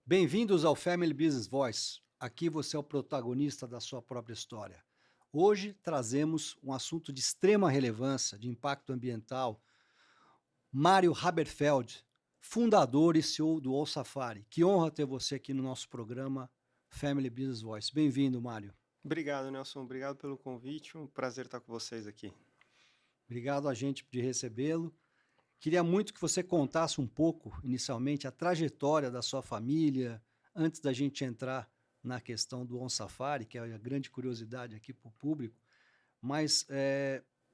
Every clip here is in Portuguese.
Bem-vindos ao Family Business Voice. Aqui você é o protagonista da sua própria história. Hoje trazemos um assunto de extrema relevância, de impacto ambiental. Mário Haberfeld, fundador e CEO do All Safari. Que honra ter você aqui no nosso programa Family Business Voice. Bem-vindo, Mário. Obrigado, Nelson. Obrigado pelo convite. Um prazer estar com vocês aqui. Obrigado a gente de recebê-lo. Queria muito que você contasse um pouco, inicialmente, a trajetória da sua família, antes da gente entrar na questão do On Safari, que é a grande curiosidade aqui para o público. Mas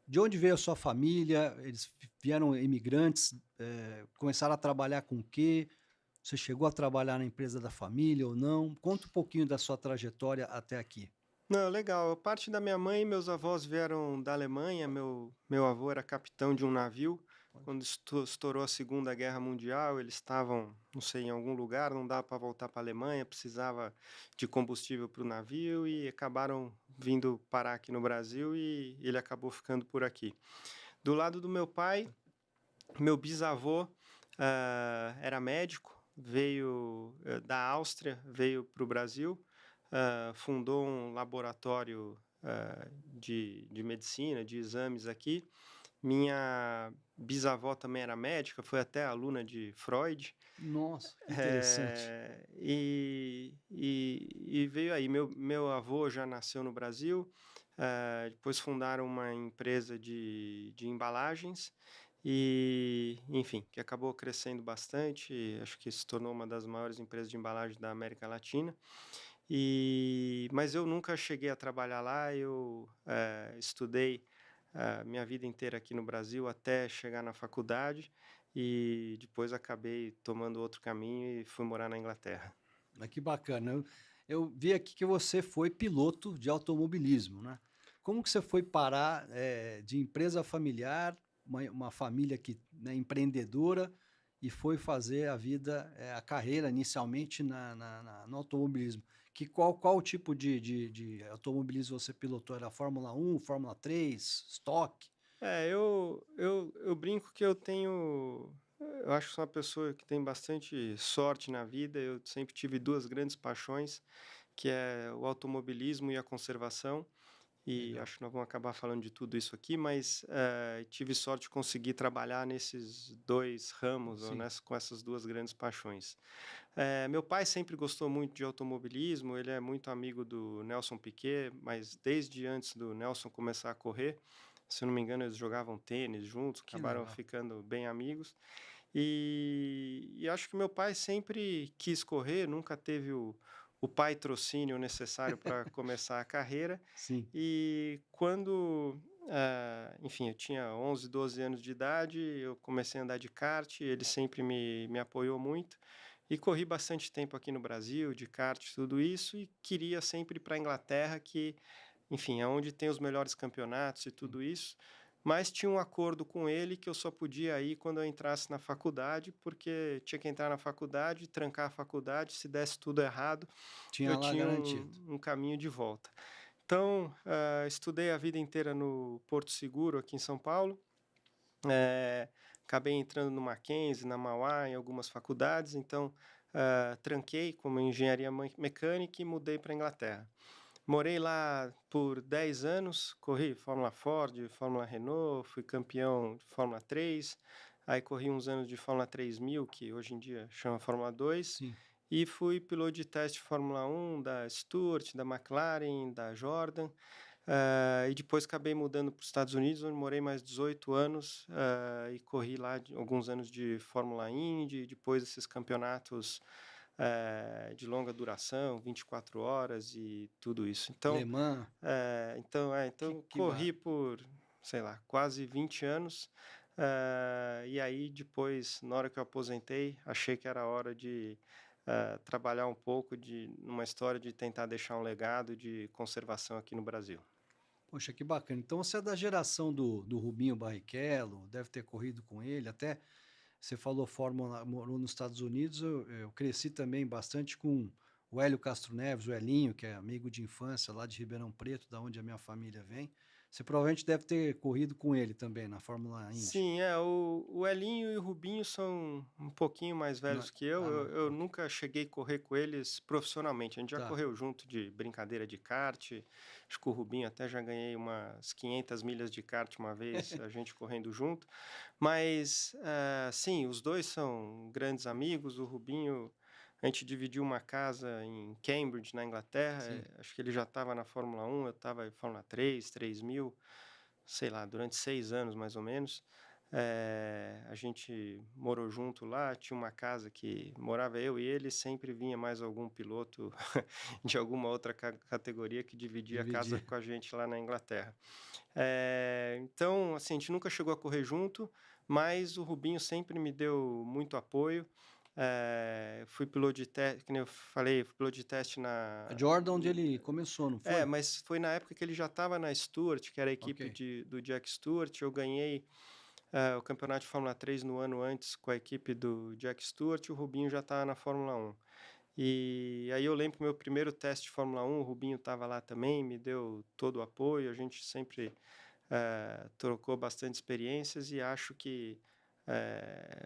de onde veio a sua família? Eles vieram imigrantes, começaram a trabalhar com o quê? Você chegou a trabalhar na empresa da família ou não? Conta um pouquinho da sua trajetória até aqui. Não, legal. Parte da minha mãe, meus avós vieram da Alemanha. Meu avô era capitão de um navio. Quando estourou a Segunda Guerra Mundial, eles estavam, não sei, em algum lugar, não dava para voltar para a Alemanha, precisava de combustível para o navio e acabaram vindo parar aqui no Brasil e ele acabou ficando por aqui. Do lado do meu pai, meu bisavô era médico, veio da Áustria, veio para o Brasil, fundou um laboratório de medicina, de exames aqui. Minha bisavó também era médica, foi até aluna de Freud. Nossa, que interessante. E veio aí. Meu avô já nasceu no Brasil, depois fundaram uma empresa de embalagens e, enfim, que acabou crescendo bastante, acho que se tornou uma das maiores empresas de embalagem da América Latina. Mas eu nunca cheguei a trabalhar lá, eu estudei a minha vida inteira aqui no Brasil até chegar na faculdade e depois acabei tomando outro caminho e fui morar na Inglaterra. Mas que bacana. Eu vi aqui que você foi piloto de automobilismo, né? Como que você foi parar de empresa familiar, uma família que, né, empreendedora, e foi fazer a vida, a carreira inicialmente no automobilismo? Qual tipo de automobilismo você pilotou? Era Fórmula 1, Fórmula 3, Stock? Eu brinco que eu acho que sou uma pessoa que tem bastante sorte na vida. Eu sempre tive duas grandes paixões, que é o automobilismo e a conservação. E Legal. acho que nós vamos acabar falando de tudo isso aqui, mas tive sorte de conseguir trabalhar nesses dois ramos, ou Sim. com essas duas grandes paixões. Meu pai sempre gostou muito de automobilismo, ele é muito amigo do Nelson Piquet, mas desde antes do Nelson começar a correr, se eu não me engano, eles jogavam tênis juntos, Que acabaram legal. ficando bem amigos. E acho que meu pai sempre quis correr, nunca teve o patrocínio necessário para começar a carreira. Sim. E quando, enfim, eu tinha 11, 12 anos de idade, eu comecei a andar de kart, ele sempre me apoiou muito. E corri bastante tempo aqui no Brasil, de kart, tudo isso, e queria sempre ir para a Inglaterra, que, enfim, é onde tem os melhores campeonatos e tudo isso. Mas tinha um acordo com ele que eu só podia ir quando eu entrasse na faculdade, porque tinha que entrar na faculdade, trancar a faculdade, se desse tudo errado, Tinha eu lá tinha garantido. um caminho de volta. Então, estudei a vida inteira no Porto Seguro, aqui em São Paulo. Eh, Acabei entrando no Mackenzie, na Mauá, em algumas faculdades. Então, tranquei como engenharia mecânica e mudei para a Inglaterra. Morei lá por 10 anos, corri Fórmula Ford, Fórmula Renault, fui campeão de Fórmula 3, aí corri uns anos de Fórmula 3000, que hoje em dia chama Fórmula 2, Sim. e fui piloto de teste Fórmula 1 da Stewart, da McLaren, da Jordan, e depois acabei mudando para os Estados Unidos, onde morei mais 18 anos, e corri lá alguns anos de Fórmula Indy, depois esses campeonatos de longa duração, 24 horas e tudo isso. Le Então, Mans, então que corri por, sei lá, quase 20 anos. E aí depois, na hora que eu aposentei, achei que era hora de trabalhar um pouco numa história de tentar deixar um legado de conservação aqui no Brasil. Poxa, que bacana. Então você é da geração do Rubinho Barrichello, deve ter corrido com ele, até você falou Fórmula, morou nos Estados Unidos, eu cresci também bastante com o Hélio Castro Neves, o Elinho, que é amigo de infância lá de Ribeirão Preto, da onde a minha família vem. Você provavelmente deve ter corrido com ele também na Fórmula Indy. Sim, o Elinho e o Rubinho são um pouquinho mais Não, velhos que eu. ah, Eu, não, eu ok. nunca cheguei a correr com eles profissionalmente. A gente já Tá. correu junto de brincadeira de kart. Acho que o Rubinho até já ganhei umas 500 milhas de kart uma vez, a gente correndo junto. Mas, sim, os dois são grandes amigos. O Rubinho, a gente dividiu uma casa em Cambridge, na Inglaterra. Sim. Acho que ele já estava na Fórmula 1, eu estava em Fórmula 3, 3000, sei lá, durante 6 anos mais ou menos. A gente morou junto lá, tinha uma casa que morava eu e ele, sempre vinha mais algum piloto de alguma outra categoria que dividia a casa Dividir. com a gente lá na Inglaterra. Então, assim, a gente nunca chegou a correr junto, mas o Rubinho sempre me deu muito apoio. Fui piloto de teste, que nem eu falei, fui piloto de teste A Jordan, onde ele começou, não foi? mas foi na época que ele já estava na Stewart, que era a Ok. equipe do Jack Stewart. Eu ganhei o campeonato de Fórmula 3 no ano antes com a equipe do Jack Stewart, e o Rubinho já estava na Fórmula 1. E aí eu lembro que meu primeiro teste de Fórmula 1, o Rubinho estava lá também, me deu todo o apoio. A gente sempre trocou bastante experiências, e acho que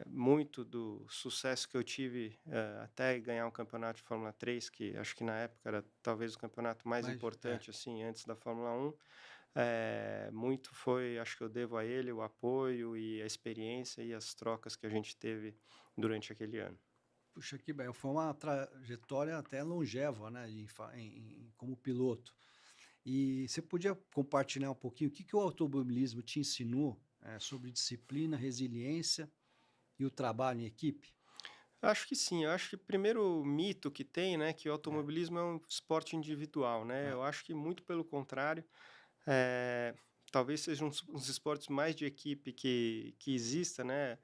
muito do sucesso que eu tive até ganhar um campeonato de Fórmula 3, que acho que na época era talvez o campeonato mais Mas, é. importante assim antes da Fórmula 1, muito foi, acho que eu devo a ele o apoio e a experiência e as trocas que a gente teve durante aquele ano. Puxa, que bem. Foi uma trajetória até longeva, né, como piloto. E você podia compartilhar um pouquinho o que o automobilismo te ensinou sobre disciplina, resiliência e o trabalho em equipe? Acho que sim, eu acho que o primeiro mito que tem, né, que o É, automobilismo é um esporte individual, né? é, Eu acho que muito pelo contrário. Eh, Talvez seja uns esportes mais de equipe que exista, né.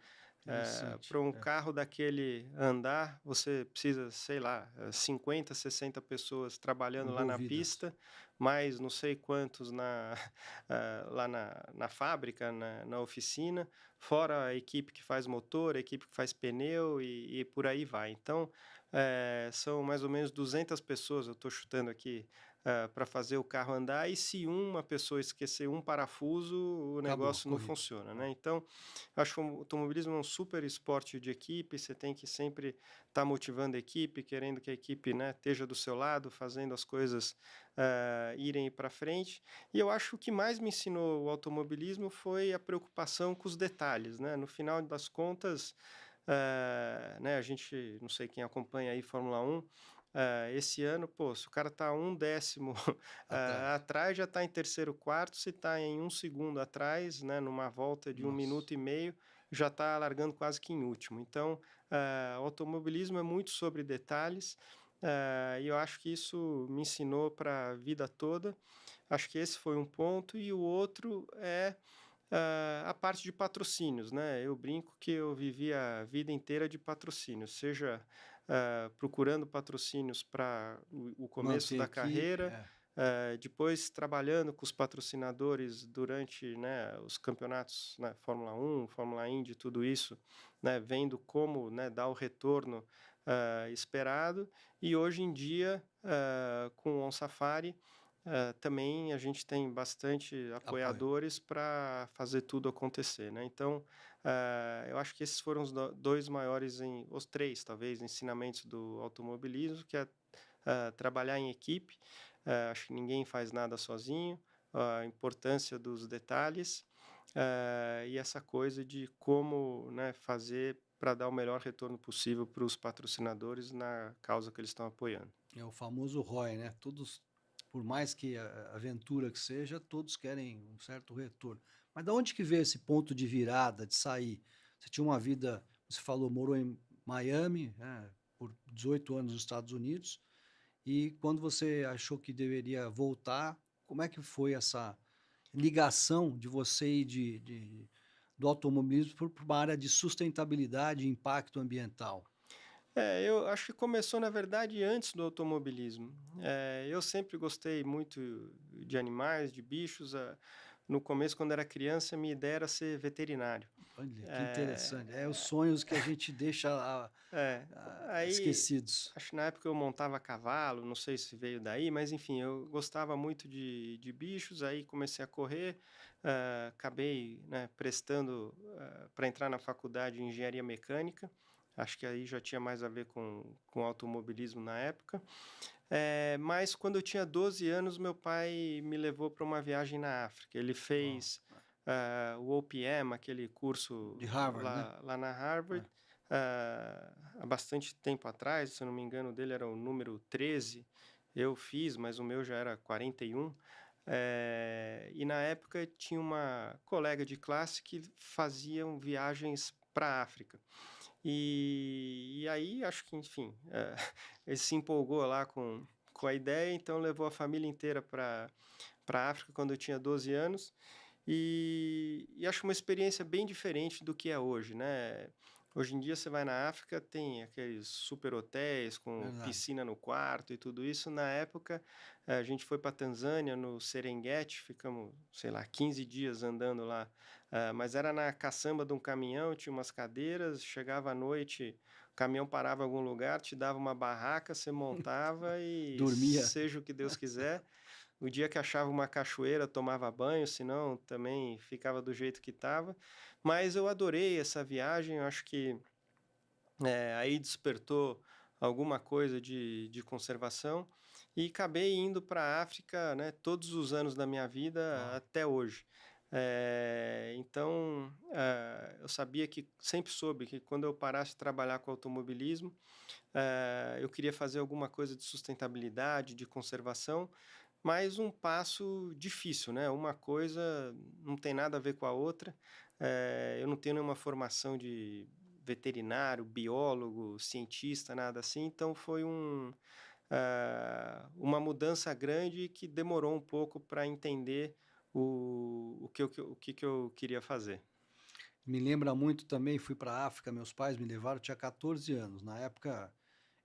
interessante. Para um É, carro daquele andar, você precisa, sei lá, 50, 60 pessoas trabalhando lá na envolvidas. pista, mais não sei quantos lá na fábrica, na oficina, fora a equipe que faz motor, a equipe que faz pneu e por aí vai. Então, são mais ou menos 200 pessoas, eu estou chutando aqui, para fazer o carro andar, e se uma pessoa esquecer um parafuso, o Acabou, negócio não corrida. funciona, É, né. Então, eu acho que o automobilismo é um super esporte de equipe. Você tem que sempre estar motivando a equipe, querendo que a equipe, né, esteja do seu lado, fazendo as coisas, irem para frente. E eu acho que o que mais me ensinou o automobilismo foi a preocupação com os detalhes, né. No final das contas, né, a gente, não sei quem acompanha aí Fórmula 1, esse ano, pô, se o cara tá um décimo atrás. atrás, já está em terceiro, quarto. Se está em um segundo atrás, né, numa volta de um Nossa. minuto e meio, já está largando quase que em último. Então, o automobilismo é muito sobre detalhes, e eu acho que isso me ensinou para a vida toda. Acho que esse foi um ponto, e o outro é a parte de patrocínios, né? Eu brinco que eu vivi a vida inteira de patrocínios, seja procurando patrocínios para o começo Manter a da equipe, carreira, depois trabalhando com os patrocinadores durante, né, os campeonatos, né, Fórmula 1, Fórmula Indy, tudo isso, né, vendo como, né, dar o retorno esperado. E hoje em dia, com o On Safari, também a gente tem bastante apoio. apoiadores para fazer tudo acontecer, né. Então, eu acho que esses foram os 2 maiores, os 3 talvez, ensinamentos do automobilismo, que é, trabalhar em equipe. Acho que ninguém faz nada sozinho, a importância dos detalhes, e essa coisa de como, né, fazer para dar o melhor retorno possível para os patrocinadores na causa que eles estão apoiando. É o famoso ROI, né? Todos, por mais que a aventura que seja, todos querem um certo retorno. Mas da onde que veio esse ponto de virada, de sair? Você tinha uma vida, você falou, morou em Miami, né, por 18 anos nos Estados Unidos, e quando você achou que deveria voltar, como é que foi essa ligação de você e do automobilismo para uma área de sustentabilidade e impacto ambiental? Eu acho que começou, na verdade, antes do automobilismo. Eu sempre gostei muito de animais, de bichos. no começo, quando era criança, minha ideia era ser veterinário. Olha, que Eh, interessante. É os sonhos que a gente deixa é, aí esquecidos. acho que na época eu montava cavalo, não sei se veio daí, mas enfim, eu gostava muito de bichos, aí comecei a correr, acabei, né, prestando, para entrar na faculdade de engenharia mecânica, acho que aí já tinha mais a ver com automobilismo na época. Mas quando eu tinha 12 anos, meu pai me levou para uma viagem na África. Ele Ó, fez, o OPM, aquele curso de Harvard, né? lá na Harvard, É. há bastante tempo atrás, se eu não me engano, o dele era o número 13. Eu fiz, mas o meu já era 41. E na época tinha uma colega de classe que faziam viagens para a África. E aí acho que, enfim, ele se empolgou lá com a ideia, então levou a família inteira para a África quando eu tinha 12 anos, e acho uma experiência bem diferente do que é hoje, né. Hoje em dia você vai na África, tem aqueles super hotéis com Verdade. piscina no quarto e tudo isso. Na época, a gente foi para Tanzânia, no Serengeti, ficamos, sei lá, 15 dias andando lá, mas era na caçamba de um caminhão, tinha umas cadeiras, chegava à noite, o caminhão parava em algum lugar, te dava uma barraca, você montava e Dormia. seja o que Deus quiser. O dia que achava uma cachoeira, tomava banho, senão também ficava do jeito que estava. Mas eu adorei essa viagem, eu acho que, aí despertou alguma coisa de conservação e acabei indo para a África, né, todos os anos da minha vida Ó, até hoje. Então, eu sabia que sempre soube que quando eu parasse de trabalhar com automobilismo, eu queria fazer alguma coisa de sustentabilidade, de conservação, mas um passo difícil, né, uma coisa não tem nada a ver com a outra. Eu não tenho nenhuma formação de veterinário, biólogo, cientista, nada assim, então foi uma mudança grande que demorou um pouco para entender o que eu queria fazer. me lembra muito também, fui para a África, meus pais me levaram, eu tinha 14 anos. Na época,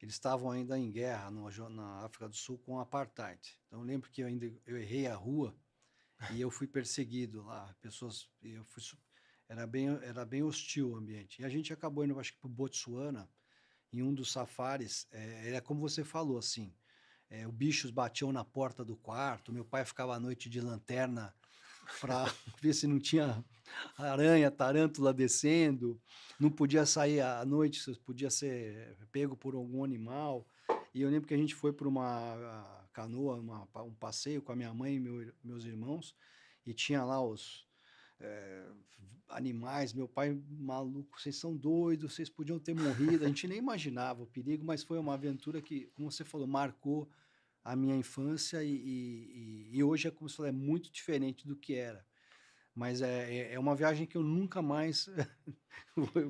eles estavam ainda em guerra na África do Sul com o apartheid. Então, eu lembro que eu errei a rua e eu fui perseguido lá. Pessoas, e eu fui, era bem hostil o ambiente. E a gente acabou indo, acho que, para o Botsuana, em um dos safaris. Era como você falou, assim. Os bichos batiam na porta do quarto, meu pai ficava à noite de lanterna para ver se não tinha aranha, tarântula descendo, não podia sair à noite, podia ser pego por algum animal. E eu lembro que a gente foi para uma canoa, um passeio com a minha mãe e meus irmãos, e tinha lá os eh, animais. Meu pai, maluco, vocês são doidos, vocês podiam ter morrido. A gente nem imaginava o perigo, mas foi uma aventura que, como você falou, marcou a minha infância e hoje é como se falou, é muito diferente do que era. Mas é uma viagem que eu nunca mais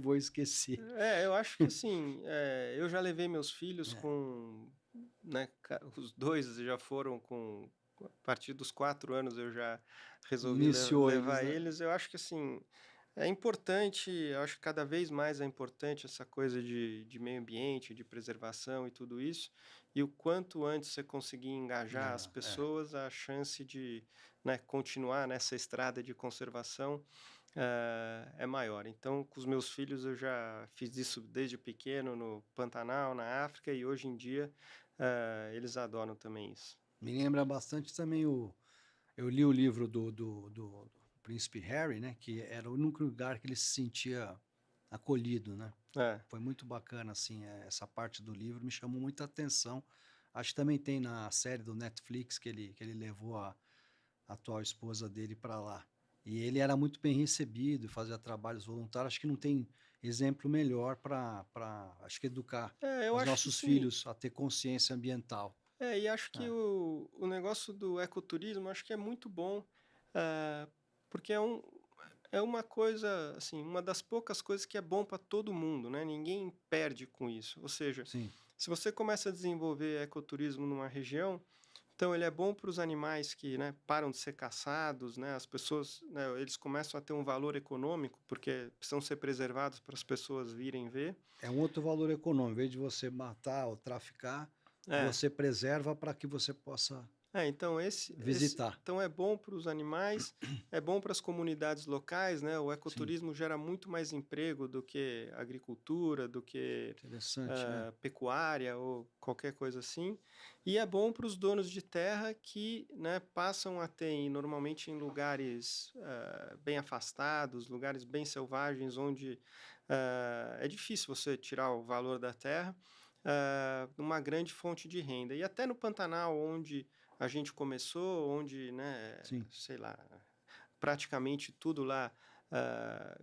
vou esquecer. Eu acho que assim, eu já levei meus filhos É, com, né, os 2 já foram a partir dos 4 anos eu já resolvi iniciou eles, levar né? eles. Eu acho que assim, é importante, eu acho que cada vez mais é importante essa coisa de meio ambiente, de preservação e tudo isso, e o quanto antes você conseguir engajar as pessoas, a chance de, né, continuar nessa estrada de conservação é maior. Então, com os meus filhos, eu já fiz isso desde pequeno no Pantanal, na África, e hoje em dia eles adoram também isso. Me lembra bastante também eu li o livro do Príncipe Harry, né? Que era o único lugar que ele se sentia acolhido, né? É, Foi muito bacana, assim, essa parte do livro me chamou muita atenção. Acho que também tem na série do Netflix que ele levou a atual esposa dele para lá. E ele era muito bem recebido, fazia trabalhos voluntários. Acho que não tem exemplo melhor acho que educar eu os acho que nossos sim. filhos a ter consciência ambiental. E acho que É, o negócio do ecoturismo, acho que é muito bom, eh, porque é uma coisa, assim, uma das poucas coisas que é bom para todo mundo, né? Ninguém perde com isso. Ou seja, sim, se você começa a desenvolver ecoturismo numa região, então ele é bom para os animais que, né, param de ser caçados, né? As pessoas, né, eles começam a ter um valor econômico porque precisam ser preservados para as pessoas virem ver. é um outro valor econômico. Em vez de você matar ou traficar, É, você preserva para que você possa. Então visitar. então é bom para os animais, é bom para as comunidades locais, né, o Sim, ecoturismo gera muito mais emprego do que agricultura, do que, interessante, é. pecuária ou qualquer coisa assim, e é bom para os donos de terra que, né, passam a ter normalmente em lugares, bem afastados, lugares bem selvagens onde, é difícil você tirar o valor da terra, uma grande fonte de renda. E até no Pantanal, onde a gente começou, onde, né, Sim. sei lá, praticamente tudo lá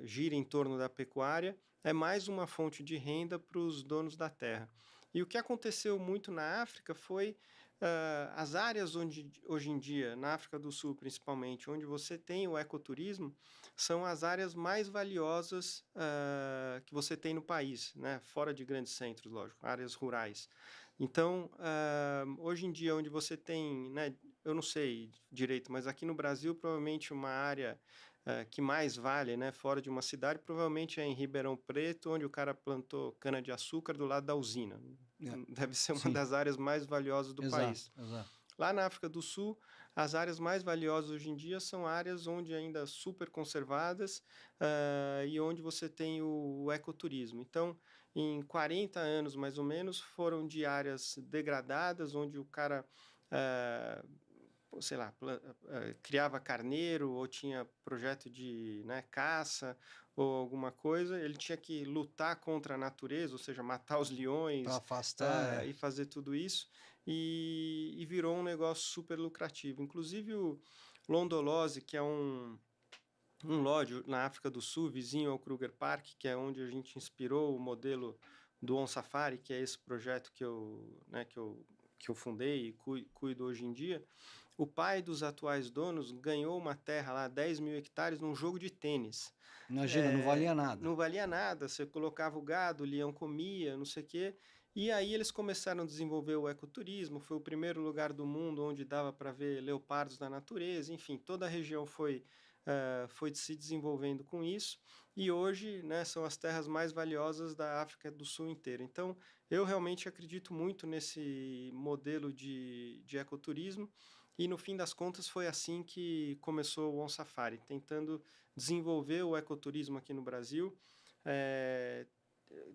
gira em torno da pecuária, é mais uma fonte de renda para os donos da terra. E o que aconteceu muito na África foi as áreas onde, hoje em dia, na África do Sul principalmente, onde você tem o ecoturismo, são as áreas mais valiosas que você tem no país, né? Fora de grandes centros, lógico, áreas rurais. Então, hoje em dia, onde você tem, né, eu não sei direito, mas aqui no Brasil, provavelmente uma área que mais vale, né, fora de uma cidade, provavelmente é em Ribeirão Preto, onde o cara plantou cana-de-açúcar do lado da usina. É, Deve ser uma sim, das áreas mais valiosas do exato, país. exato. Lá na África do Sul, as áreas mais valiosas hoje em dia são áreas onde ainda super conservadas e onde você tem o ecoturismo. Então, em 40 anos mais ou menos, foram de áreas degradadas, onde o cara ah, sei lá, criava carneiro ou tinha projeto de, né, caça ou alguma coisa, ele tinha que lutar contra a natureza, ou seja, matar os Para leões, afastar, é. e fazer tudo isso, e virou um negócio super lucrativo. Inclusive o Londolose, que é um lodge na África do Sul, vizinho ao Kruger Park, que é onde a gente inspirou o modelo do On Safari, que é esse projeto que eu fundei e cuido hoje em dia. O pai dos atuais donos ganhou uma terra lá, 10 mil hectares, num jogo de tênis. Imagina, não valia nada. Não valia nada, você colocava o gado, o leão comia, não sei o quê. E aí eles começaram a desenvolver o ecoturismo, foi o primeiro lugar do mundo onde dava para ver leopardos na natureza, enfim, toda a região foi se desenvolvendo com isso, e hoje, né, são as terras mais valiosas da África do Sul inteira. Então, eu realmente acredito muito nesse modelo de ecoturismo, e no fim das contas foi assim que começou o On Safari, tentando desenvolver o ecoturismo aqui no Brasil. É,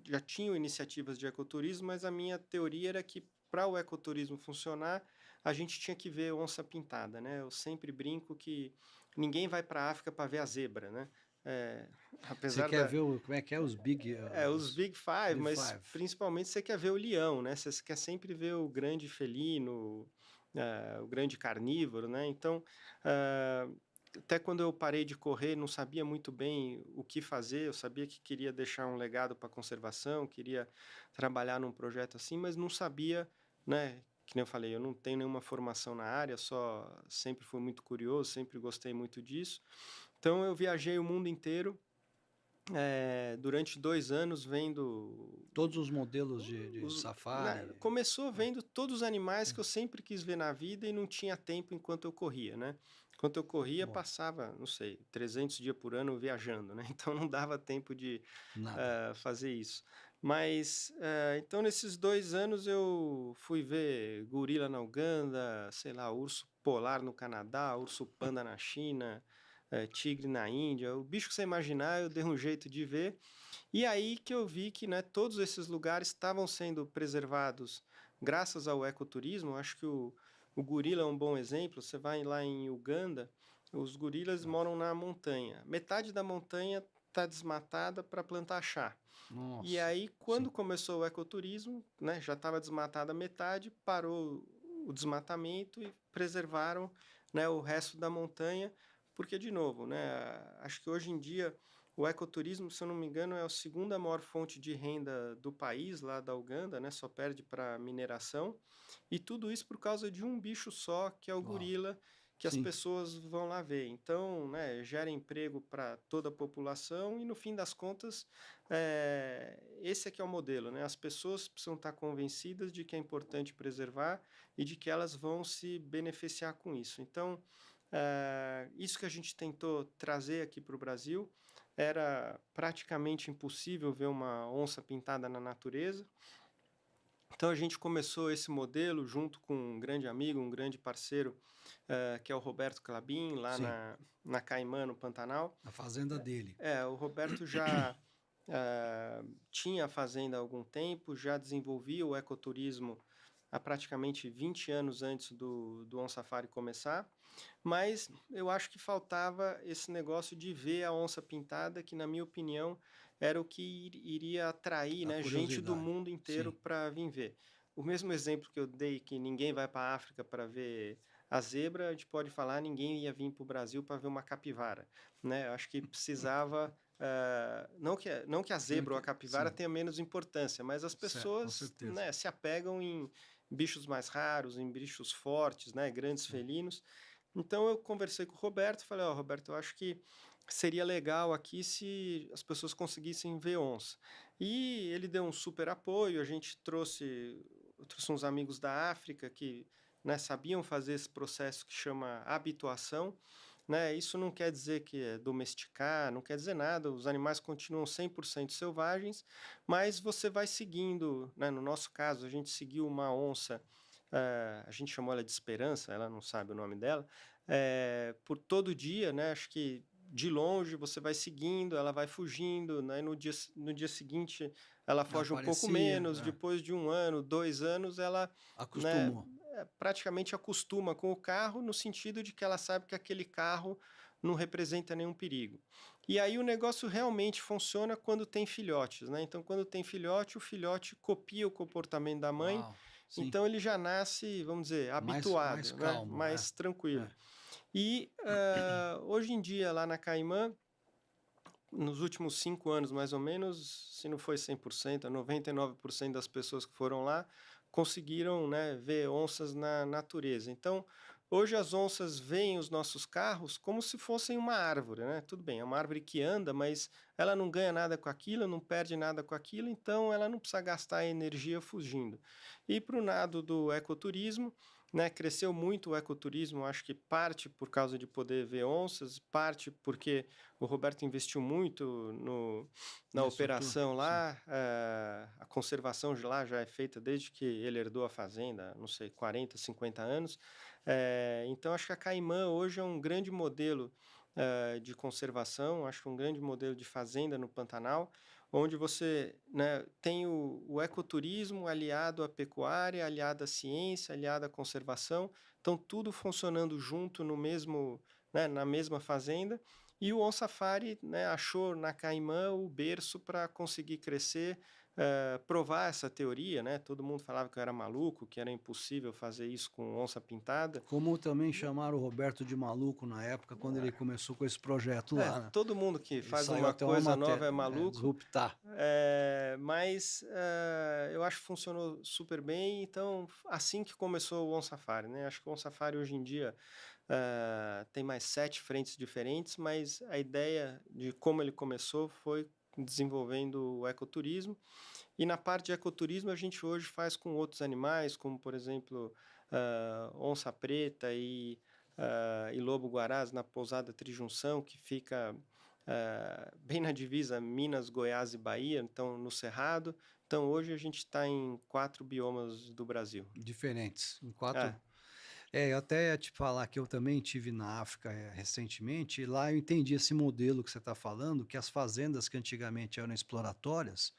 já tinham iniciativas de ecoturismo, mas a minha teoria era que para o ecoturismo funcionar, a gente tinha que ver onça pintada, né? Eu sempre brinco que ninguém vai para a África para ver a zebra, né? É, Você apesar quer da ver como é que é os Big, os Big Five, Big mas Five? principalmente você quer ver o leão, né? Você quer sempre ver o grande felino, o grande carnívoro, né? Então, até quando eu parei de correr, não sabia muito bem o que fazer. Eu sabia que queria deixar um legado para a conservação, queria trabalhar num projeto assim, mas não sabia, né? Que nem eu falei, eu não tenho nenhuma formação na área, só sempre fui muito curioso, sempre gostei muito disso. Então eu viajei o mundo inteiro durante 2 anos vendo Todos os modelos de safari. começou É, vendo todos os animais é, que eu sempre quis ver na vida e não tinha tempo enquanto eu corria, né. Enquanto eu corria, bom, passava, não sei, 300 dias por ano viajando, né, então não dava tempo de, nada. fazer isso. Mas, então nesses 2 anos eu fui ver gorila na Uganda, sei lá, urso polar no Canadá, urso panda na China, tigre na Índia, o bicho que você imaginar eu dei um jeito de ver, e aí que eu vi que, né, todos esses lugares estavam sendo preservados graças ao ecoturismo. Acho que o gorila é um bom exemplo. Você vai lá em Uganda, os gorilas Tá. moram na montanha. Metade da montanha está desmatada para plantar chá. E Nossa, aí, quando sim. começou o ecoturismo, né, já estava desmatada a metade, parou o desmatamento e preservaram, né, o resto da montanha, porque, de novo, né, acho que hoje em dia o ecoturismo, se eu não me engano, é a segunda maior fonte de renda do país, lá da Uganda, né, só perde para mineração, e tudo isso por causa de um bicho só, que é o Uau. gorila, que as Sim, pessoas vão lá ver. Então, né, gera emprego para toda a população e, no fim das contas, esse aqui é o modelo, né? As pessoas precisam estar convencidas de que é importante preservar e de que elas vão se beneficiar com isso. Então, isso que a gente tentou trazer aqui para o Brasil era praticamente impossível ver uma onça pintada na natureza. Então a gente começou esse modelo junto com um grande amigo, um grande parceiro, que é o Roberto Clabin, lá Sim, na Caimã, no Pantanal. a fazenda dele. O Roberto já tinha a fazenda há algum tempo, já desenvolvia o ecoturismo há praticamente 20 anos antes do On Safari começar, mas eu acho que faltava esse negócio de ver a onça pintada, que na minha opinião era o que iria atrair, A né, gente do curiosidade. mundo inteiro Sim, para vir ver. O mesmo exemplo que eu dei, que ninguém vai para a África para ver a zebra, a gente pode falar, ninguém ia vir para o Brasil para ver uma capivara, né? Eu acho que precisava, não que a zebra ou a capivara sim, tenha menos importância, mas as com pessoas, certeza. né, se apegam em bichos mais raros, em bichos fortes, né, grandes Sim. felinos. Então eu conversei com o Roberto, falei: "Ó, Roberto, eu acho que seria legal aqui se as pessoas conseguissem ver onça". E ele deu um super apoio, a gente trouxe uns amigos da África que, né, sabiam fazer esse processo que chama habituação, né? Isso não quer dizer que é domesticar, não quer dizer nada, os animais continuam 100% selvagens, mas você vai seguindo, né? No nosso caso, a gente seguiu uma onça, a gente chamou ela de Esperança, ela não sabe o nome dela, por todo dia, né? Acho que de longe você vai seguindo, ela vai fugindo, né? No dia seguinte ela foge um pouco Aparecia, menos, depois de 1 ano, 2 anos, ela, né, acostumou. praticamente acostuma com o carro, no sentido de que ela sabe que aquele carro não representa nenhum perigo. E aí o negócio realmente funciona quando tem filhotes, né? Então, quando tem filhote, o filhote copia o comportamento da mãe, Uau, sim. então ele já nasce, vamos dizer, Mais habituado, né? calmo, Mais tranquilo. é. E hoje em dia, lá na Caimã, nos últimos 5 anos, mais ou menos, se não foi 100%, 99% das pessoas que foram lá conseguiram, né, ver onças na natureza. Então, hoje as onças veem os nossos carros como se fossem uma árvore, né? Tudo bem, é uma árvore que anda, mas ela não ganha nada com aquilo, não perde nada com aquilo, então ela não precisa gastar energia fugindo. E para o lado do ecoturismo, né, cresceu muito o ecoturismo, acho que parte por causa de poder ver onças, parte porque o Roberto investiu muito na Na estrutura, operação sim. lá, a conservação de lá já é feita desde que ele herdou a fazenda, não sei, 40, 50 anos. Então, acho que a Caimã hoje é um grande modelo de conservação, acho que um grande modelo de fazenda no Pantanal, onde você, né, tem o ecoturismo aliado à pecuária, aliado à ciência, aliado à conservação, então tudo funcionando junto no mesmo, né, na mesma fazenda, e o On Safari, né, achou na Caimã o berço para conseguir crescer, provar essa teoria, né? Todo mundo falava que eu era maluco, que era impossível fazer isso com onça pintada. Como também chamaram o Roberto de maluco na época, quando ele começou com esse projeto lá, né? Todo mundo que Ele faz saiu uma até uma coisa nova matéria, é maluco, disruptar. mas eu acho que funcionou super bem. Então, assim que começou o On Safari, né? Acho que o On Safari hoje em dia tem mais 7 frentes diferentes, mas a ideia de como ele começou foi desenvolvendo o ecoturismo. E na parte de ecoturismo, a gente hoje faz com outros animais, como, por exemplo, onça preta e lobo-guarás na Pousada Trijunção, que fica bem na divisa Minas, Goiás e Bahia, então no Cerrado. Então, hoje a gente está em 4 biomas do Brasil. Diferentes, em É, 4. Eu até ia te falar que eu também tive na África recentemente, e lá eu entendi esse modelo que você está falando, que as fazendas que antigamente eram exploratórias,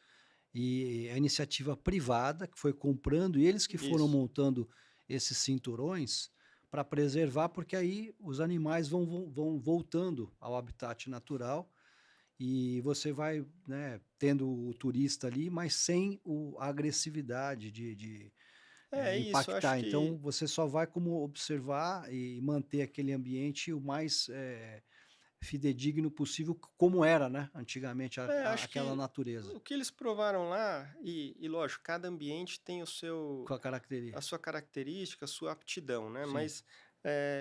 e a iniciativa privada que foi comprando, e eles que foram isso. montando esses cinturões para preservar, porque aí os animais vão voltando ao habitat natural e você vai, né, tendo o turista ali, mas sem a agressividade de É isso, acho impactar. Então que você só vai como observar e manter aquele ambiente o mais fidedigno possível, como era, né, antigamente, acho aquela que natureza, o que eles provaram lá, e lógico, cada ambiente tem com a a característica. sua característica, a sua aptidão, né? Sim. Mas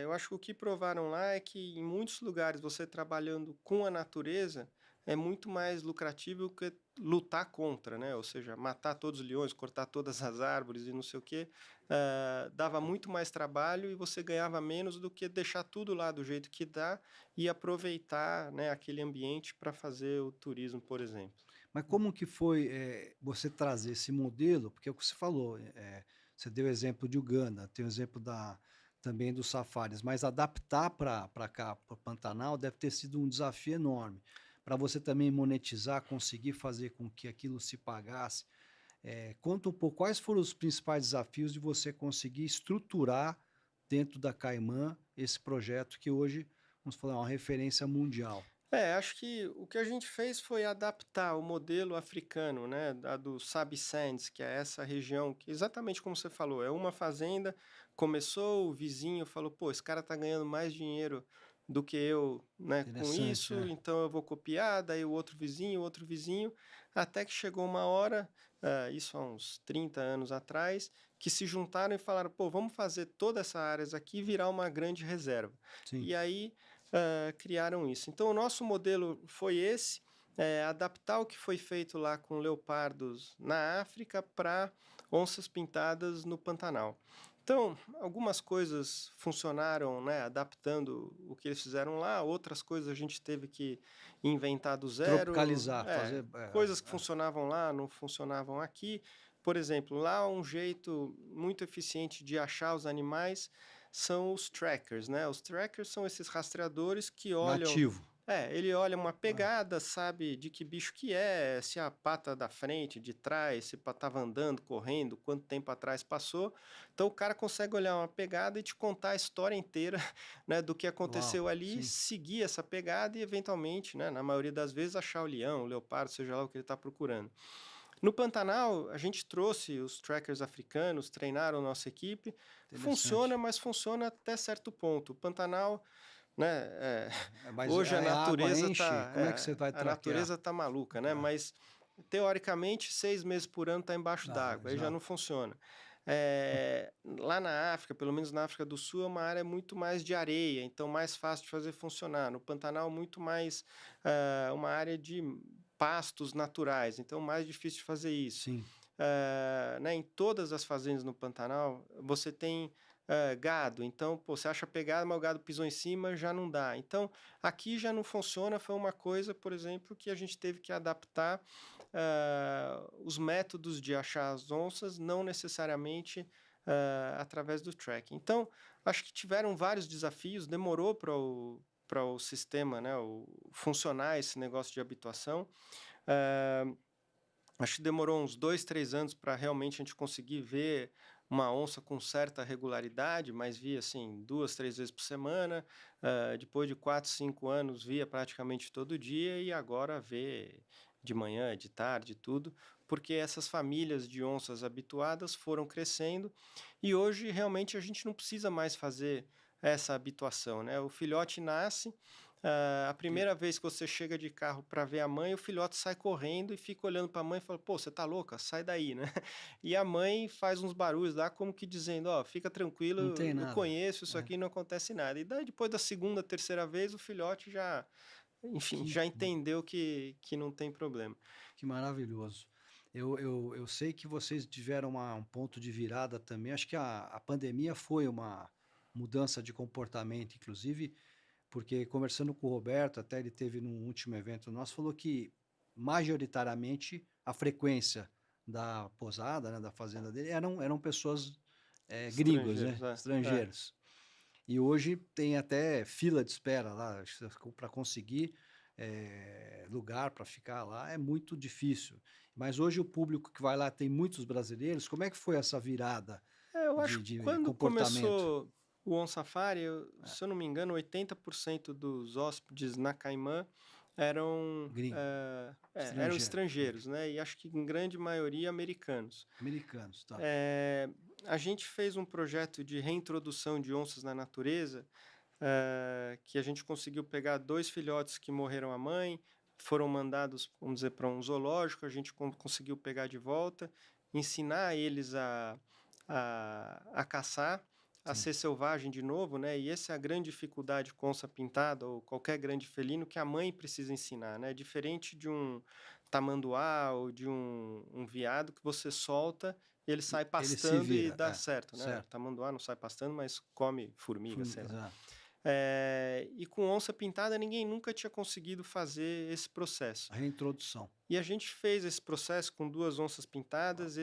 eu acho que o que provaram lá é que em muitos lugares você trabalhando com a natureza é muito mais lucrativo que lutar contra, né? Ou seja, matar todos os leões, cortar todas as árvores e não sei o quê, dava muito mais trabalho e você ganhava menos do que deixar tudo lá do jeito que dá e aproveitar, né, aquele ambiente para fazer o turismo, por exemplo. Mas como que foi você trazer esse modelo? Porque é o que você falou, você deu o exemplo de Uganda, tem o exemplo também dos safaris, mas adaptar para cá, para o Pantanal, deve ter sido um desafio enorme. Para você também monetizar, conseguir fazer com que aquilo se pagasse. Conta um pouco quais foram os principais desafios de você conseguir estruturar dentro da Caimã esse projeto que hoje, vamos falar, é uma referência mundial. Acho que o que a gente fez foi adaptar o modelo africano, né, do Sabi Sands, que é essa região que, exatamente como você falou, é uma fazenda, começou, o vizinho falou, pô, esse cara tá ganhando mais dinheiro do que eu, né, com Interessante, isso, então eu vou copiar, daí o outro vizinho, até que chegou uma hora, isso há uns 30 anos atrás, que se juntaram e falaram, pô, vamos fazer toda essa área aqui virar uma grande reserva. Sim. E aí criaram isso. Então, o nosso modelo foi esse, adaptar o que foi feito lá com leopardos na África para onças pintadas no Pantanal. Então, algumas coisas funcionaram, né, adaptando o que eles fizeram lá, outras coisas a gente teve que inventar do zero, Tropicalizar, fazer. coisas que funcionavam lá não funcionavam aqui. Por exemplo, lá um jeito muito eficiente de achar os animais são os trackers, né? Os trackers são esses rastreadores que olham. Nativo. Ele olha uma Ah, pegada, sabe de que bicho que é, se a pata da frente, de trás, se estava andando, correndo, quanto tempo atrás passou. Então o cara consegue olhar uma pegada e te contar a história inteira, né, do que uau, aconteceu ali, sim. seguir essa pegada e eventualmente, né, na maioria das vezes achar o leão, o leopardo, seja lá o que ele está procurando. No Pantanal, a gente trouxe os trackers africanos, treinaram nossa equipe. Funciona, Interessante. mas funciona até certo ponto. O Pantanal, né, Mas hoje a água enche, como é que você vai a traquear? natureza tá maluca, né? Mas teoricamente 6 meses por ano está embaixo Ah, d'água, aí já não exato. funciona. Lá na África, pelo menos na África do Sul, é uma área muito mais de areia, então mais fácil de fazer funcionar. No Pantanal, muito mais uma área de pastos naturais, então mais difícil de fazer isso. Sim, Né, em todas as fazendas no Pantanal, você tem gado, então pô, você acha pegada, mas o gado pisou em cima, já não dá. Então, aqui já não funciona, foi uma coisa, por exemplo, que a gente teve que adaptar os métodos de achar as onças, não necessariamente através do tracking. Então, acho que tiveram vários desafios, demorou para o sistema, né, funcionar esse negócio de habituação. Ah, Acho que demorou uns 2, 3 anos para realmente a gente conseguir ver uma onça com certa regularidade, mas via assim 2, 3 vezes por semana. Depois de 4, 5 anos via praticamente todo dia e agora vê de manhã, de tarde, tudo, porque essas famílias de onças habituadas foram crescendo e hoje realmente a gente não precisa mais fazer essa habituação, né? O filhote nasce, a que primeira vez que você chega de carro para ver a mãe, o filhote sai correndo e fica olhando para a mãe e fala: "Pô, você tá louca? Sai daí", né. E a mãe faz uns barulhos lá como que dizendo: "Ó, fica não tem tranquilo, eu nada. conheço isso É, aqui, não acontece nada". E daí depois da segunda, terceira vez, o filhote já, enfim, que, já entendeu que não tem problema. que maravilhoso. Eu sei que vocês tiveram um ponto de virada também. Acho que a pandemia foi uma mudança de comportamento, inclusive, porque conversando com o Roberto, até ele teve num último evento nosso, falou que majoritariamente a frequência da posada, né, da fazenda dele, eram pessoas gringos, Estrangeiros, né, é. estrangeiros. E hoje tem até fila de espera lá para conseguir lugar para ficar lá, é muito difícil. Mas hoje o público que vai lá tem muitos brasileiros. Como é que foi essa virada Eu acho que de quando comportamento? começou o On Safari, se eu não me engano, 80% dos hóspedes na Caimã eram, Gringo, eram estrangeiro, estrangeiros, né? E acho que em grande maioria americanos. americanos, tá? A gente fez um projeto de reintrodução de onças na natureza, que a gente conseguiu pegar 2 filhotes que morreram a mãe, foram mandados, vamos dizer, para um zoológico, a gente conseguiu pegar de volta, ensinar eles a caçar, a Sim. ser selvagem de novo, né? E essa é a grande dificuldade com onça pintada ou qualquer grande felino que a mãe precisa ensinar, né? Diferente de um tamanduá ou de um veado que você solta e ele sai Ele se pastando e vira, dá certo, né? certo. Tamanduá não sai pastando, mas come formiga, sei lá. Exato. E com onça pintada ninguém nunca tinha conseguido fazer esse processo. A reintrodução. E a gente fez esse processo com 2 onças Uau, pintadas.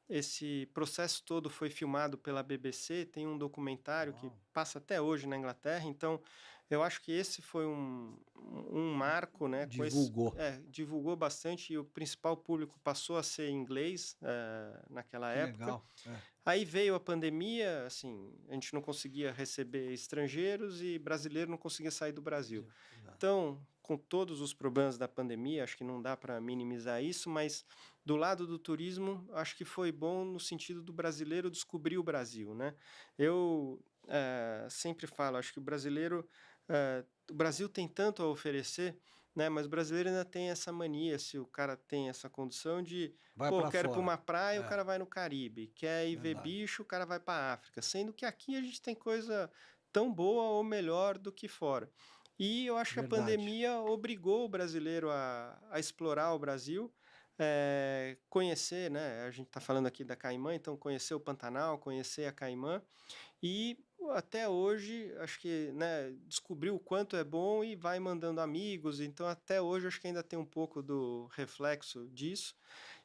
Esse processo todo foi filmado pela BBC, tem um documentário que uau. passa até hoje na Inglaterra. Então, eu acho que esse foi um marco, né, Divulgou. divulgou bastante, e o principal público passou a ser inglês, naquela Que época. legal. É, Aí veio a pandemia, assim, a gente não conseguia receber estrangeiros e brasileiro não conseguia sair do Brasil. exato. Então, com todos os problemas da pandemia, acho que não dá para minimizar isso, mas do lado do turismo, acho que foi bom no sentido do brasileiro descobrir o Brasil, né? Eu sempre falo, acho que o Brasil tem tanto a oferecer, né? Mas o brasileiro ainda tem essa mania, se o cara tem essa condição de, Vai pô, para quero ir para fora. uma praia, o É, cara vai no Caribe, quer ir ver verdade. bicho, o cara vai para a África, sendo que aqui a gente tem coisa tão boa ou melhor do que fora. E eu acho que a Verdade. pandemia obrigou o brasileiro a explorar o Brasil, conhecer, né? A gente está falando aqui da Caimã, então conhecer o Pantanal, conhecer a Caimã, e até hoje acho que, né, descobriu o quanto é bom e vai mandando amigos. Então até hoje acho que ainda tem um pouco do reflexo disso.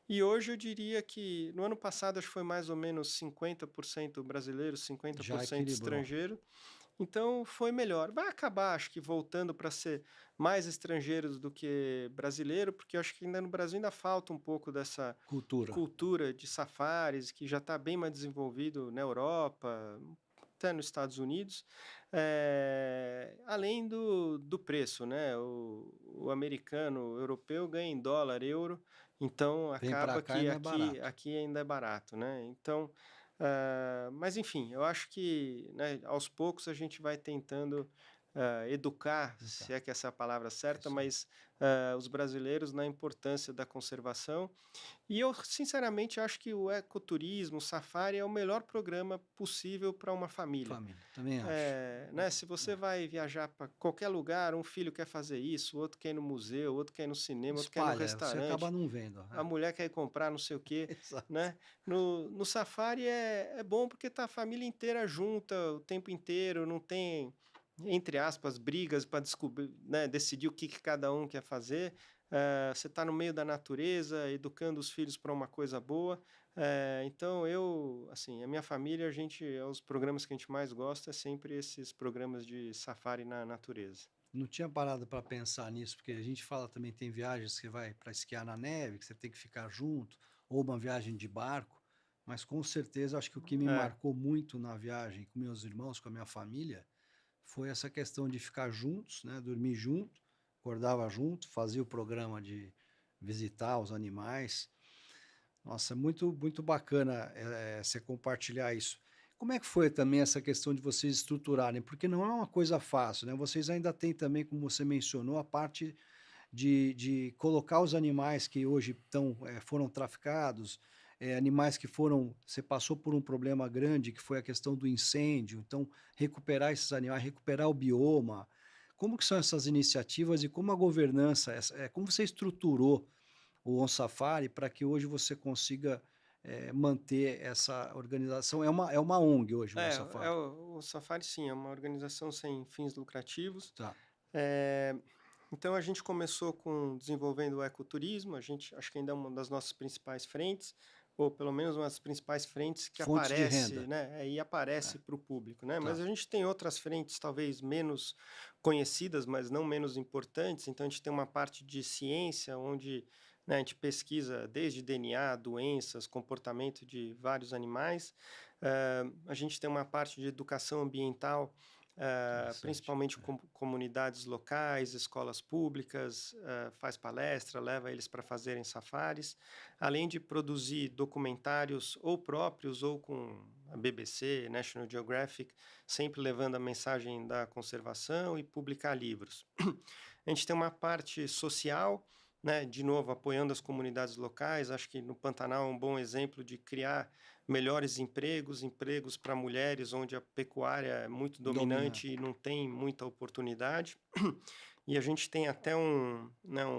E hoje eu diria que no ano passado acho que foi mais ou menos 50% brasileiro, Já 50% equilibrou. estrangeiro. Então foi melhor. Vai acabar, acho que voltando para ser mais estrangeiros do que brasileiro, porque eu acho que ainda no Brasil ainda falta um pouco dessa Cultura. cultura de safaris, que já está bem mais desenvolvido na Europa, até nos Estados Unidos. Além do preço, né? O americano, o europeu ganha em dólar, euro, então Vem para acaba cá e que não é aqui, barato. aqui ainda é barato, né? Então, mas enfim, eu acho que, né, aos poucos a gente vai tentando educar, Do se carro. é que essa é a palavra É certa, isso aí. mas os brasileiros na importância da conservação. E eu, sinceramente, acho que o ecoturismo, o safari, é o melhor programa possível para uma família. Família. Também acho. Né, se você É. vai viajar para qualquer lugar, um filho quer fazer isso, o outro quer ir no museu, o outro quer ir no cinema, outro quer ir no Espalha, você acaba restaurante, não vendo. a É. mulher quer ir comprar não sei o quê, Exato. né? No safari é bom porque tá a família inteira junta o tempo inteiro, não tem, entre aspas, brigas para descobrir, né, decidir o que cada um quer fazer. Você está no meio da natureza, educando os filhos para uma coisa boa. Então eu, assim, a minha família, os programas que a gente mais gosta é sempre esses programas de safari na natureza. Não tinha parado para pensar nisso, porque a gente fala também, tem viagens que vai para esquiar na neve, que você tem que ficar junto, ou uma viagem de barco, mas com certeza acho que o que me É, marcou muito na viagem com meus irmãos, com a minha família, foi essa questão de ficar juntos, né, dormir junto, acordava junto, fazia o programa de visitar os animais. Nossa, muito, muito bacana você compartilhar isso. Como é que foi também essa questão de vocês estruturarem? Porque não é uma coisa fácil, né? Vocês ainda têm também, como você mencionou, a parte de colocar os animais que hoje foram traficados, animais que foram. Você passou por um problema grande, que foi a questão do incêndio, então recuperar esses animais, recuperar o bioma. Como que são essas iniciativas e como a governança, como você estruturou o On Safari para que hoje você consiga manter essa organização? É uma ONG hoje o On Safari. o Safari, sim, é uma organização sem fins lucrativos. Tá. Eh, então a gente começou com desenvolvendo o ecoturismo. A gente acho que ainda é uma das nossas principais frentes, ou pelo menos uma das principais frentes que Fontes de aparece, renda. né, e É, aparece para o público, né? Mas tá. a gente tem outras frentes talvez menos conhecidas, mas não menos importantes. Então a gente tem uma parte de ciência onde, né, a gente pesquisa desde DNA, doenças, comportamento de vários animais. A gente tem uma parte de educação ambiental, Interessante. principalmente É. com comunidades locais, escolas públicas, faz palestra, leva eles para fazerem safaris, além de produzir documentários ou próprios ou com a BBC, National Geographic, sempre levando a mensagem da conservação, e publicar livros. A gente tem uma parte social, né, de novo, apoiando as comunidades locais. Acho que no Pantanal é um bom exemplo de criar melhores empregos, empregos para mulheres, onde a pecuária é muito Domina. dominante e não tem muita oportunidade. E a gente tem até um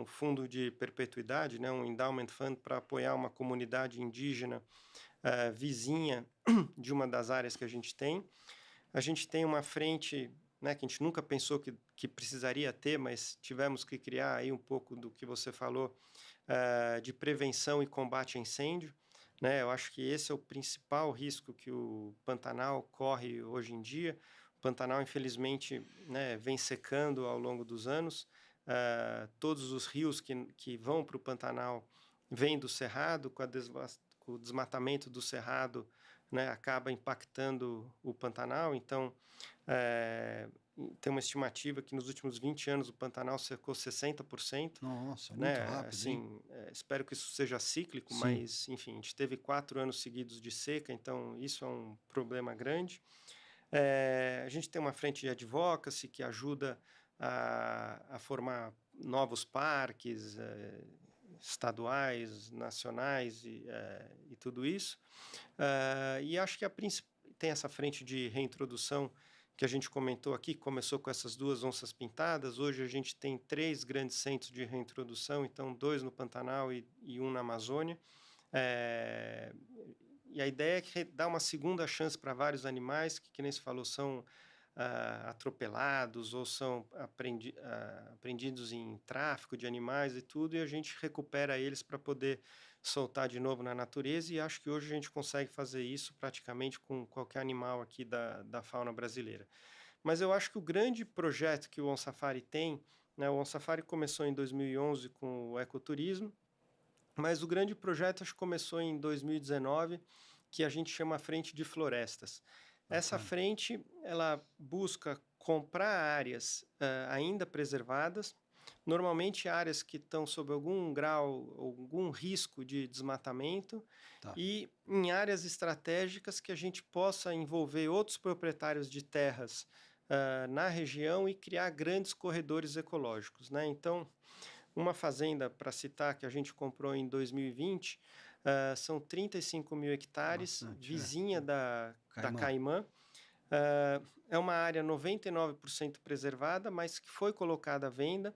fundo de perpetuidade, né, um endowment fund para apoiar uma comunidade indígena vizinha de uma das áreas que a gente tem. A gente tem uma frente né, que a gente nunca pensou que precisaria ter, mas tivemos que criar aí um pouco do que você falou, de prevenção e combate a incêndio, né? Eu acho que esse é o principal risco que o Pantanal corre hoje em dia. O Pantanal, infelizmente, né, vem secando ao longo dos anos. Todos os rios que vão para o Pantanal vêm do Cerrado, com o desmatamento do Cerrado, né, acaba impactando o Pantanal. Então, eh, tem uma estimativa que nos últimos 20 anos o Pantanal secou 60%, Nossa, muito né? rápido, hein? Assim, espero que isso seja cíclico, Sim. mas, enfim, a gente teve 4 anos seguidos de seca, então isso é um problema grande. A gente tem uma frente de advocacy que ajuda a formar novos parques, estaduais, nacionais e tudo isso. E acho que tem essa frente de reintrodução que a gente comentou aqui, que começou com essas 2 onças pintadas. Hoje a gente tem 3 grandes centros de reintrodução, então 2 no Pantanal e 1 na Amazônia. Eh, e a ideia é que dá uma segunda chance para vários animais que nem se falou, são atropelados ou são apreendidos em tráfico de animais e tudo, e a gente recupera eles para poder soltar de novo na natureza, e acho que hoje a gente consegue fazer isso praticamente com qualquer animal aqui da fauna brasileira. Mas eu acho que o grande projeto que o On Safari tem, né, o On Safari começou em 2011 com o ecoturismo, mas o grande projeto acho que começou em 2019, que a gente chama Frente de Florestas. Essa Bacana. frente, ela busca comprar áreas ainda preservadas, normalmente áreas que estão sob algum grau, algum risco de desmatamento, Tá. e em áreas estratégicas que a gente possa envolver outros proprietários de terras na região e criar grandes corredores ecológicos, né? Então, uma fazenda, para citar, que a gente comprou em 2020, são 35 mil hectares, Bastante, é. vizinha da Caimã. Caimã. É uma área 99% preservada, mas que foi colocada à venda.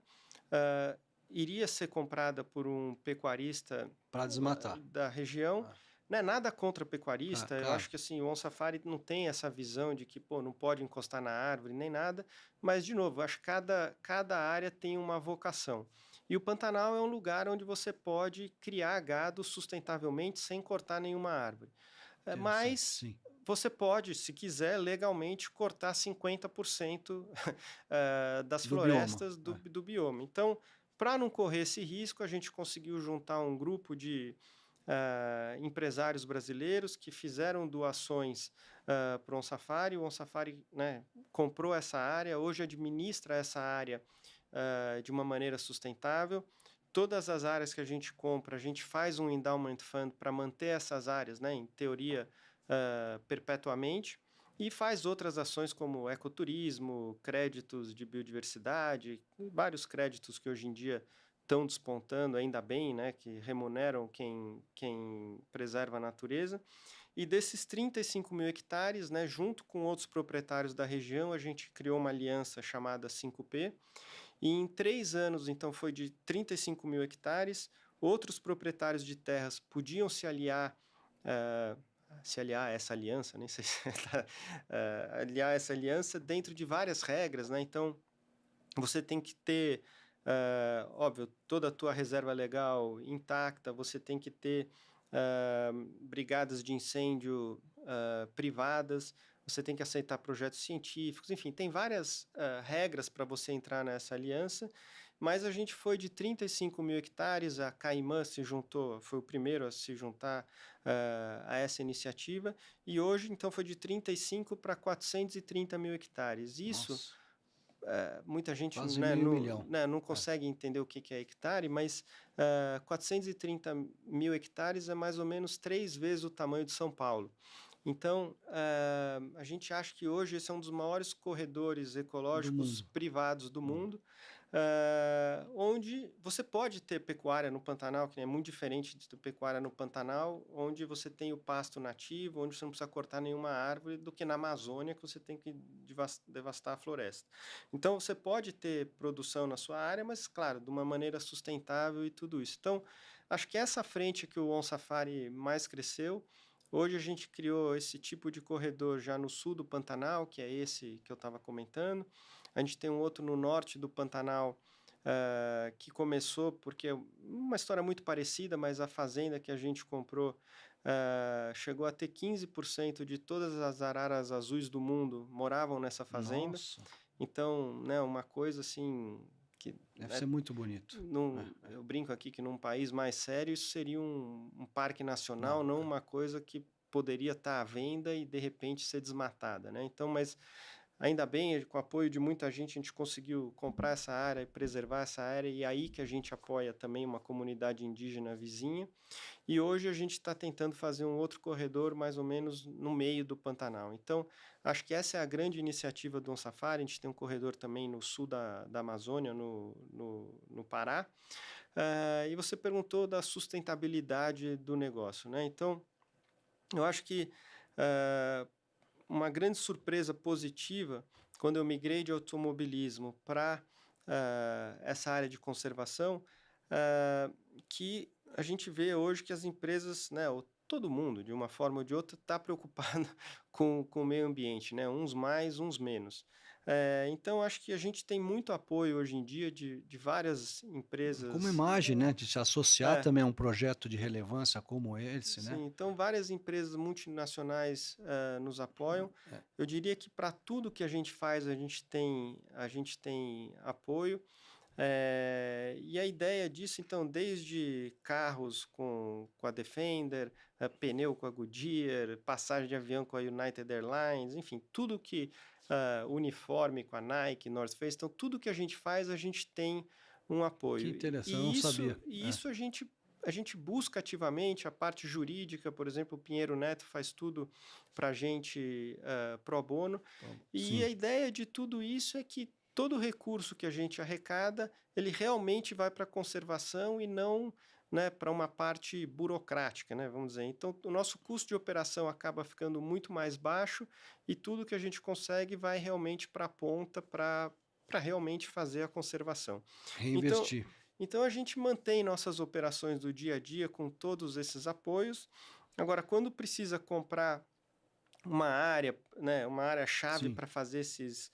Iria ser comprada por um pecuarista Para desmatar. da região. Ah, Não é nada contra pecuarista, eu claro. acho que assim, o On Safari não tem essa visão de que pô, não pode encostar na árvore nem nada, mas de novo, eu acho que cada área tem uma vocação. E o Pantanal é um lugar onde você pode criar gado sustentavelmente sem cortar nenhuma árvore. Interessante, Mas sim. você pode, se quiser, legalmente cortar 50% das Do bioma. florestas do bioma. Então, para não correr esse risco, a gente conseguiu juntar um grupo de empresários brasileiros que fizeram doações para o On Safari. O On Safari, né, comprou essa área, hoje administra essa área de uma maneira sustentável. Todas as áreas que a gente compra, a gente faz um endowment fund para manter essas áreas, né, em teoria, perpetuamente, e faz outras ações como ecoturismo, créditos de biodiversidade, vários créditos que hoje em dia estão despontando, ainda bem, né, que remuneram quem preserva a natureza. E desses 35 mil hectares, né, junto com outros proprietários da região, a gente criou uma aliança chamada 5P, e em 3 anos, então, foi de 35 mil hectares, outros proprietários de terras podiam se aliar a essa aliança, nem sei se aliar essa aliança dentro de várias regras, né? Então, você tem que ter, óbvio, toda a tua reserva legal intacta, você tem que ter brigadas de incêndio privadas, você tem que aceitar projetos científicos, enfim, tem várias regras para você entrar nessa aliança, mas a gente foi de 35 mil hectares, a Caimã se juntou, foi o primeiro a se juntar a essa iniciativa, e hoje, então, foi de 35 para 430 mil hectares. Isso Nossa, muita gente, quase né, meio milhão. não É, consegue entender o que é hectare, mas 430 mil hectares é mais ou menos 3 vezes o tamanho de São Paulo. Então, a gente acha que hoje esse é um dos maiores corredores do ecológicos mundo. privados do Mundo. mundo, onde você pode ter pecuária no Pantanal, que é muito diferente de ter pecuária no Pantanal, onde você tem o pasto nativo, onde você não precisa cortar nenhuma árvore, do que na Amazônia, que você tem que devastar a floresta. Então, você pode ter produção na sua área, mas, claro, de uma maneira sustentável e tudo isso. Então, acho que essa frente que o On Safari mais cresceu, Hoje a gente criou esse tipo de corredor já no sul do Pantanal, que é esse que eu estava comentando. A gente tem um outro no norte do Pantanal, que começou porque é uma história muito parecida, mas a fazenda que a gente comprou, chegou a ter 15% de todas as araras azuis do mundo moravam nessa fazenda. Nossa, Então, né, uma coisa assim que, deve né, ser muito bonito. eu brinco aqui que num país mais sério isso seria um parque nacional, Não, não uma coisa que poderia estar à venda e de repente ser desmatada, né? Então, mas ainda bem, com o apoio de muita gente, a gente conseguiu comprar essa área e preservar essa área, e é aí que a gente apoia também uma comunidade indígena vizinha. E hoje a gente está tentando fazer um outro corredor mais ou menos no meio do Pantanal. Então, acho que essa é a grande iniciativa do OnSafari. A gente tem um corredor também no sul da Amazônia, no Pará. E você perguntou da sustentabilidade do negócio, né? Então, eu acho que ah, uma grande surpresa positiva quando eu migrei de automobilismo para essa área de conservação, ah, que a gente vê hoje que as empresas, né, ou todo mundo, de uma forma ou de outra, está preocupado com o meio ambiente, né, uns mais, uns menos. Então, acho que a gente tem muito apoio hoje em dia de várias como empresas. imagem, né, de se associar É, também a um projeto de relevância como esse, né? Sim, então várias empresas multinacionais nos apoiam. É, Eu diria que para tudo que a gente faz, a gente tem apoio. E a ideia disso, então, desde carros com a Defender, pneu com a Goodyear, passagem de avião com a United Airlines, enfim, tudo que uniforme com a Nike, North Face, então tudo que a gente tem um que apoio. interessante, eu não sabia. E É, isso a gente busca ativamente, a parte jurídica, por exemplo, o Pinheiro Neto faz tudo para a gente pro bono. então, E a sim, ideia de tudo isso é que todo recurso que a gente arrecada, ele realmente vai para a conservação e não, né, para uma parte burocrática, né, vamos dizer. Então, o nosso custo de operação acaba ficando muito mais baixo e tudo que a gente consegue vai realmente para a ponta para realmente fazer a conservação. Então, reinvestir. então a gente mantém nossas operações do dia a dia com todos esses apoios. Agora, quando precisa comprar uma área, né, uma área chave Sim, para fazer esses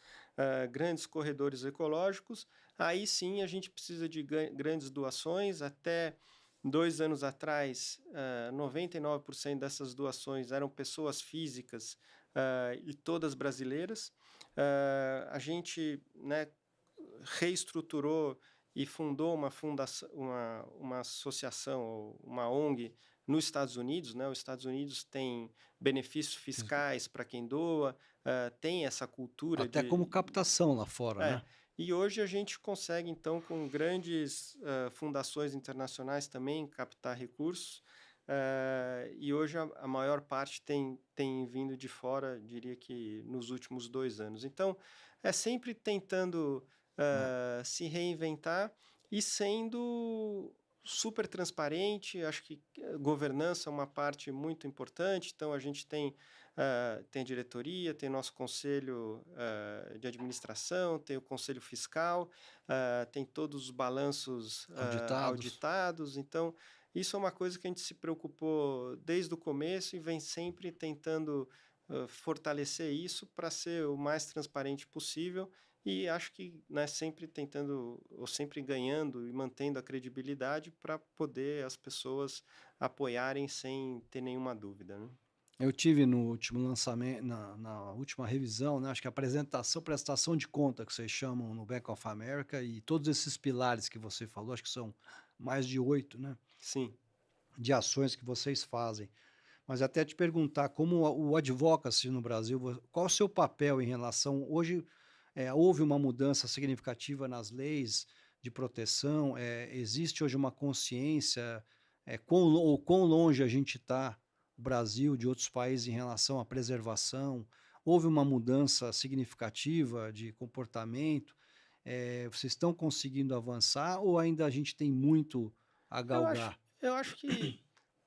grandes corredores ecológicos, aí sim a gente precisa de grandes doações. Até 2 anos atrás, 99% dessas doações eram pessoas físicas e todas brasileiras. A gente, né, reestruturou e fundou uma associação, ou uma ONG, nos Estados Unidos, né? Os Estados Unidos têm benefícios fiscais para quem doa, tem essa cultura até como captação lá fora, é, né? e hoje a gente consegue, então, com grandes fundações internacionais também, captar recursos, e hoje a maior parte tem vindo de fora, diria que nos últimos 2 anos. Então, é sempre tentando É. se reinventar e sendo super transparente. Acho que governança é uma parte muito importante, então a gente tem diretoria, tem nosso conselho de administração, tem o conselho fiscal, tem todos os balanços Auditados. auditados. Então, isso é uma coisa que a gente se preocupou desde o começo e vem sempre tentando fortalecer isso para ser o mais transparente possível. E acho que, né, sempre tentando, ou sempre ganhando e mantendo a credibilidade para poder as pessoas apoiarem sem ter nenhuma dúvida, né? Eu tive no último lançamento, na última revisão, né, acho que apresentação, prestação de conta que vocês chamam no Bank of America e todos esses pilares que você falou, acho que são mais de 8, né, Sim. de ações que vocês fazem. Mas até te perguntar, como o advocacy no Brasil, qual o seu papel em relação. Hoje houve uma mudança significativa nas leis de proteção, existe hoje uma consciência, quão longe a gente está, o Brasil, de outros países em relação à preservação. Houve uma mudança significativa de comportamento. Vocês estão conseguindo avançar ou ainda a gente tem muito a galgar? Eu acho que,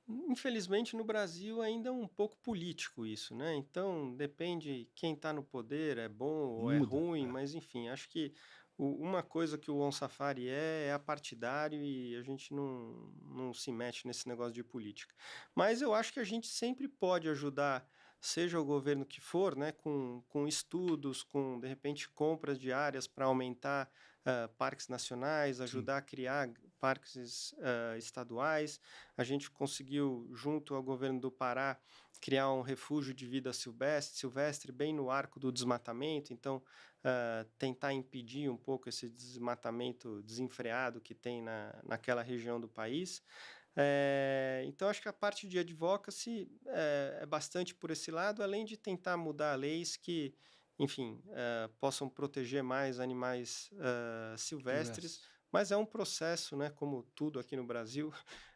infelizmente, no Brasil ainda é um pouco político isso, né? Então, depende quem está no poder, é bom ou é Muda. ruim, mas enfim, acho que uma coisa que o On Safari é apartidário e a gente não se mete nesse negócio de política. Mas eu acho que a gente sempre pode ajudar, seja o governo que for, né, com estudos, com, de repente, compras de áreas para aumentar parques nacionais, Sim, ajudar a criar parques estaduais. A gente conseguiu, junto ao governo do Pará, criar um refúgio de vida silvestre bem no arco do desmatamento. Então, tentar impedir um pouco esse desmatamento desenfreado que tem naquela região do país. Então, acho que a parte de advocacy é bastante por esse lado, além de tentar mudar leis que, enfim, possam proteger mais animais silvestres, silvestre. mas é um processo, né, como tudo aqui no Brasil,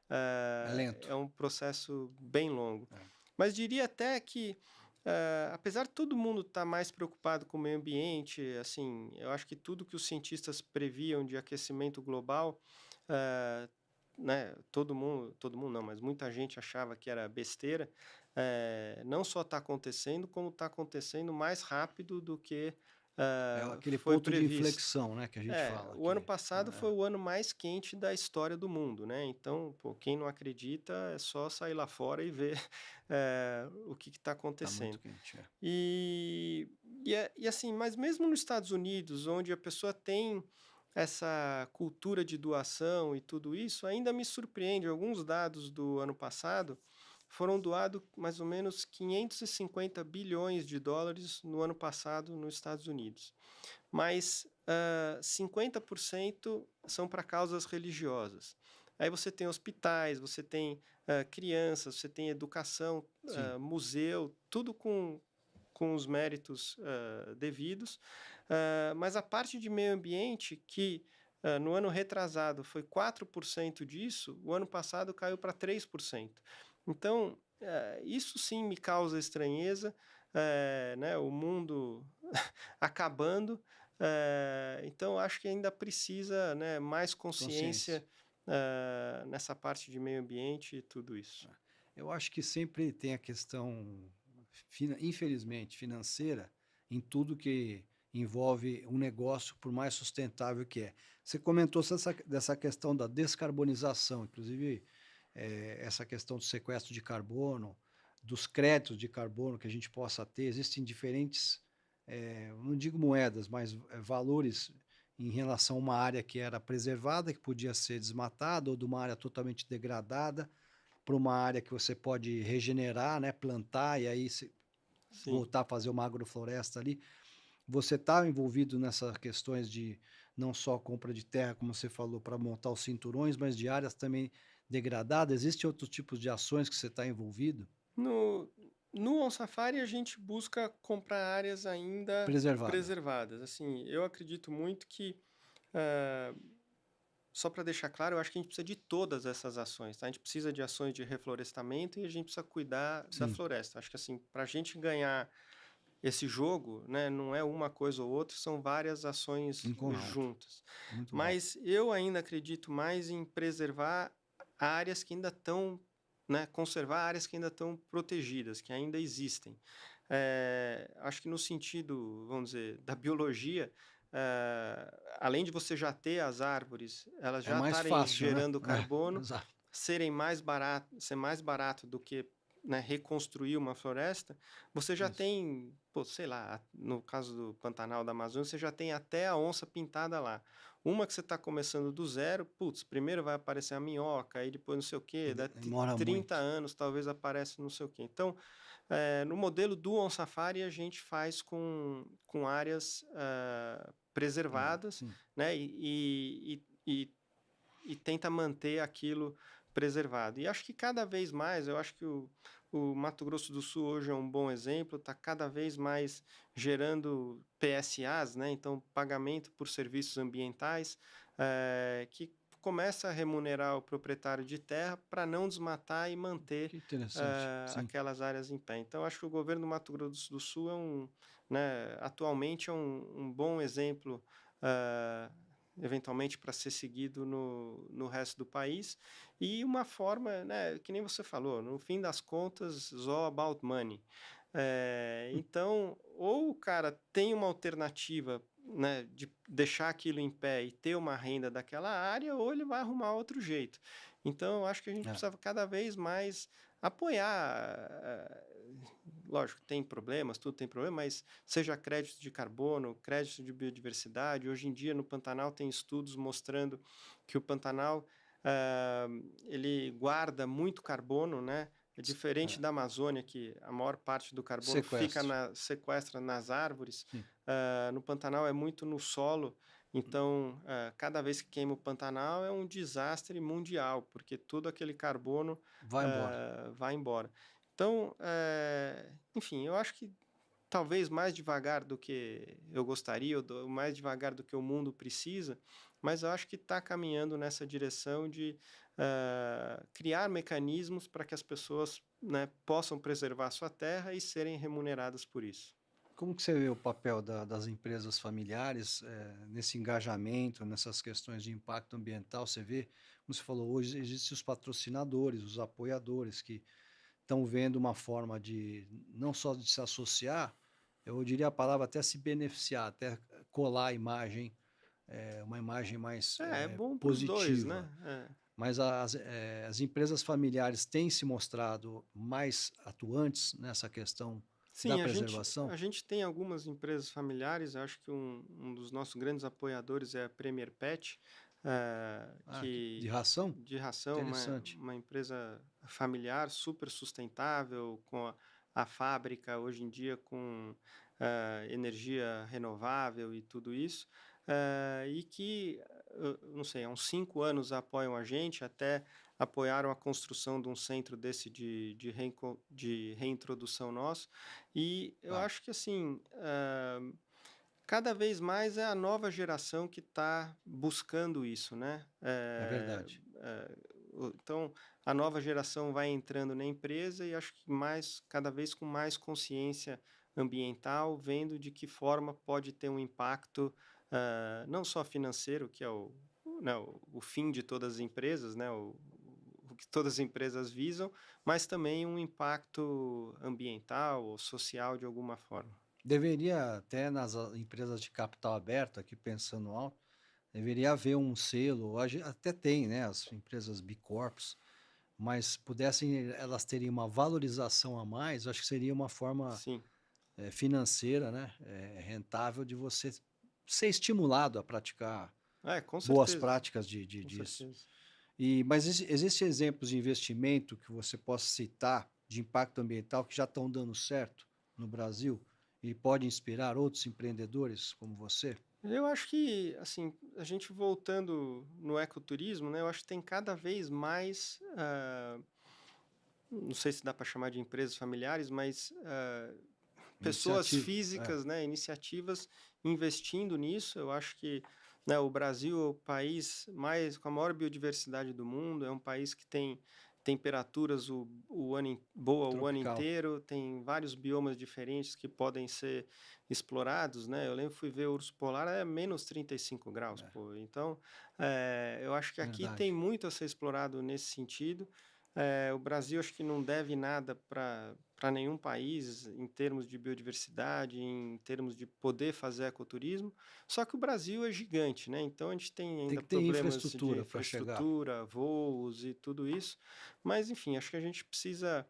É lento. é um processo bem longo. É. Mas diria até que apesar de todo mundo estar mais preocupado com o meio ambiente, assim, eu acho que tudo que os cientistas previam de aquecimento global, eh, né, todo mundo não, mas muita gente achava que era besteira, não só está acontecendo, como está acontecendo mais rápido do que É aquele foi ponto de previsto. inflexão, né, que a gente fala O ano que passado foi o ano mais quente da história do mundo, né? Então, pô, quem não acredita é só sair lá fora e ver o que está tá muito acontecendo. quente. É. E, e assim, mas mesmo nos Estados Unidos, onde a pessoa tem essa cultura de doação e tudo isso, ainda me surpreende. Alguns dados do ano passado foram doados mais ou menos 550 bilhões de dólares no ano passado nos Estados Unidos. Mas 50% são para causas religiosas. Aí você tem hospitais, você tem crianças, você tem educação, Sim, museu, tudo com os méritos devidos. Mas a parte de meio ambiente, que no ano retrasado foi 4% disso, o ano passado caiu para 3%. Então, isso sim me causa estranheza, né, o mundo acabando. Então, acho que ainda precisa, né, mais consciência. consciência nessa parte de meio ambiente e tudo isso. Eu acho que sempre tem a questão, infelizmente, financeira em tudo que envolve um negócio, por mais sustentável que é. Você comentou dessa questão da descarbonização, inclusive essa questão do sequestro de carbono, dos créditos de carbono que a gente possa ter. Existem diferentes, não digo moedas, mas valores em relação a uma área que era preservada, que podia ser desmatada, ou de uma área totalmente degradada para uma área que você pode regenerar, né, plantar e aí Sim. voltar a fazer uma agrofloresta ali. Você está envolvido nessas questões de não só compra de terra, como você falou, para montar os cinturões, mas de áreas também degradadas. Existem outros tipos de ações que você está envolvido? No, no On Safari, a gente busca comprar áreas ainda Preservada. preservadas. Assim, eu acredito muito que, ah, só para deixar claro, eu acho que a gente precisa de todas essas ações, tá? A gente precisa de ações de reflorestamento e a gente precisa cuidar da Sim, floresta. Acho que, assim, para a gente ganhar esse jogo, né, não é uma coisa ou outra, são várias ações em conjunto. juntas. Muito bom. Mas eu ainda acredito mais em preservar áreas que ainda estão, né, conservar áreas que ainda estão protegidas, que ainda existem. Acho que no sentido, vamos dizer, da biologia, além de você já ter as árvores, elas É já mais estarem fácil, né? gerando carbono, Exato. ser mais barato do que, né, reconstruir uma floresta, você já Isso. tem, pô, sei lá, no caso do Pantanal da Amazônia, você já tem até a onça pintada lá. Uma que você está começando do zero, putz, primeiro vai aparecer a minhoca, aí depois não sei o quê, daqui Demora 30 muito. anos talvez apareça não sei o quê. Então, no modelo do On Safari, a gente faz com áreas preservadas, Sim. né, e tenta manter aquilo preservado. E acho que cada vez mais, eu acho que o Mato Grosso do Sul hoje é um bom exemplo, está cada vez mais gerando PSAs, né? Então, pagamento por serviços ambientais, que começa a remunerar o proprietário de terra para não desmatar e manter Que interessante. Sim. aquelas áreas em pé. Então, acho que o governo do Mato Grosso do Sul né, atualmente é um bom exemplo eventualmente para ser seguido no resto do país. E uma forma, né, que nem você falou, no fim das contas, it's all about money. Então, ou o cara tem uma alternativa né, de deixar aquilo em pé e ter uma renda daquela área, ou ele vai arrumar outro jeito. Então, eu acho que a gente É. precisa cada vez mais apoiar. Lógico, tem problemas, tudo tem problema, mas seja crédito de carbono, crédito de biodiversidade. Hoje em dia, no Pantanal, tem estudos mostrando que o Pantanal ah, ele guarda muito carbono, né? É diferente É. da Amazônia, que a maior parte do carbono Sequestro. sequestra nas árvores. Sim. No Pantanal é muito no solo. Então, cada vez que queima o Pantanal é um desastre mundial, porque todo aquele carbono Vai embora. vai embora. Então, enfim, eu acho que talvez mais devagar do que eu gostaria, ou mais devagar do que o mundo precisa, mas eu acho que está caminhando nessa direção de criar mecanismos para que as pessoas, né, possam preservar a sua terra e serem remuneradas por isso. Como que você vê o papel das empresas familiares nesse engajamento, nessas questões de impacto ambiental? Você vê, como você falou, hoje existem os patrocinadores, os apoiadores que estão vendo uma forma de não só de se associar, eu diria a palavra até se beneficiar, até colar a imagem, uma imagem mais É bom para os dois, né? positiva. Mas as empresas familiares têm se mostrado mais atuantes nessa questão da Sim, preservação? a gente tem algumas empresas familiares, acho que um dos nossos grandes apoiadores é a Premier Pet, Ah, de que ração? de ração, Interessante. uma empresa familiar super sustentável, com a fábrica hoje em dia com energia renovável e tudo isso, e que, não sei, há uns 5 anos apoiam a gente, até apoiaram a construção de um centro desse de reintrodução nosso, e eu Tá, acho que assim, cada vez mais é a nova geração que está buscando isso, né? é verdade. Então, a nova geração vai entrando na empresa e acho que cada vez com mais consciência ambiental, vendo de que forma pode ter um impacto, não só financeiro, que é né, o fim de todas as empresas, né? O que todas as empresas visam, mas também um impacto ambiental ou social de alguma forma. Deveria até nas empresas de capital aberto, aqui pensando alto, deveria haver um selo, até tem, né, as empresas B Corps, mas pudessem elas terem uma valorização a mais, acho que seria uma forma Sim. financeira, né, rentável de você ser estimulado a praticar Com boas certeza, práticas com disso. certeza. Mas existem exemplos de investimento que você possa citar de impacto ambiental que já estão dando certo no Brasil e pode inspirar outros empreendedores como você? Eu acho que, assim, a gente voltando no ecoturismo, né, eu acho que tem cada vez mais, não sei se dá para chamar de empresas familiares, mas pessoas Iniciativa. físicas, né, iniciativas investindo nisso. Eu acho que, né, o Brasil é o país com a maior biodiversidade do mundo, é um país que tem temperaturas boa o ano Tropical. inteiro, tem vários biomas diferentes que podem ser explorados, né? Eu lembro, fui ver o urso polar, é menos 35 graus, É, pô. Então, eu acho que aqui tem verdade. muito a ser explorado nesse sentido. O Brasil acho que não deve nada para nenhum país em termos de biodiversidade, em termos de poder fazer ecoturismo. Só que o Brasil é gigante, né? Então a gente tem Tem ainda que ter problemas de infraestrutura para chegar. infraestrutura, voos e tudo isso. Mas enfim, acho que a gente precisa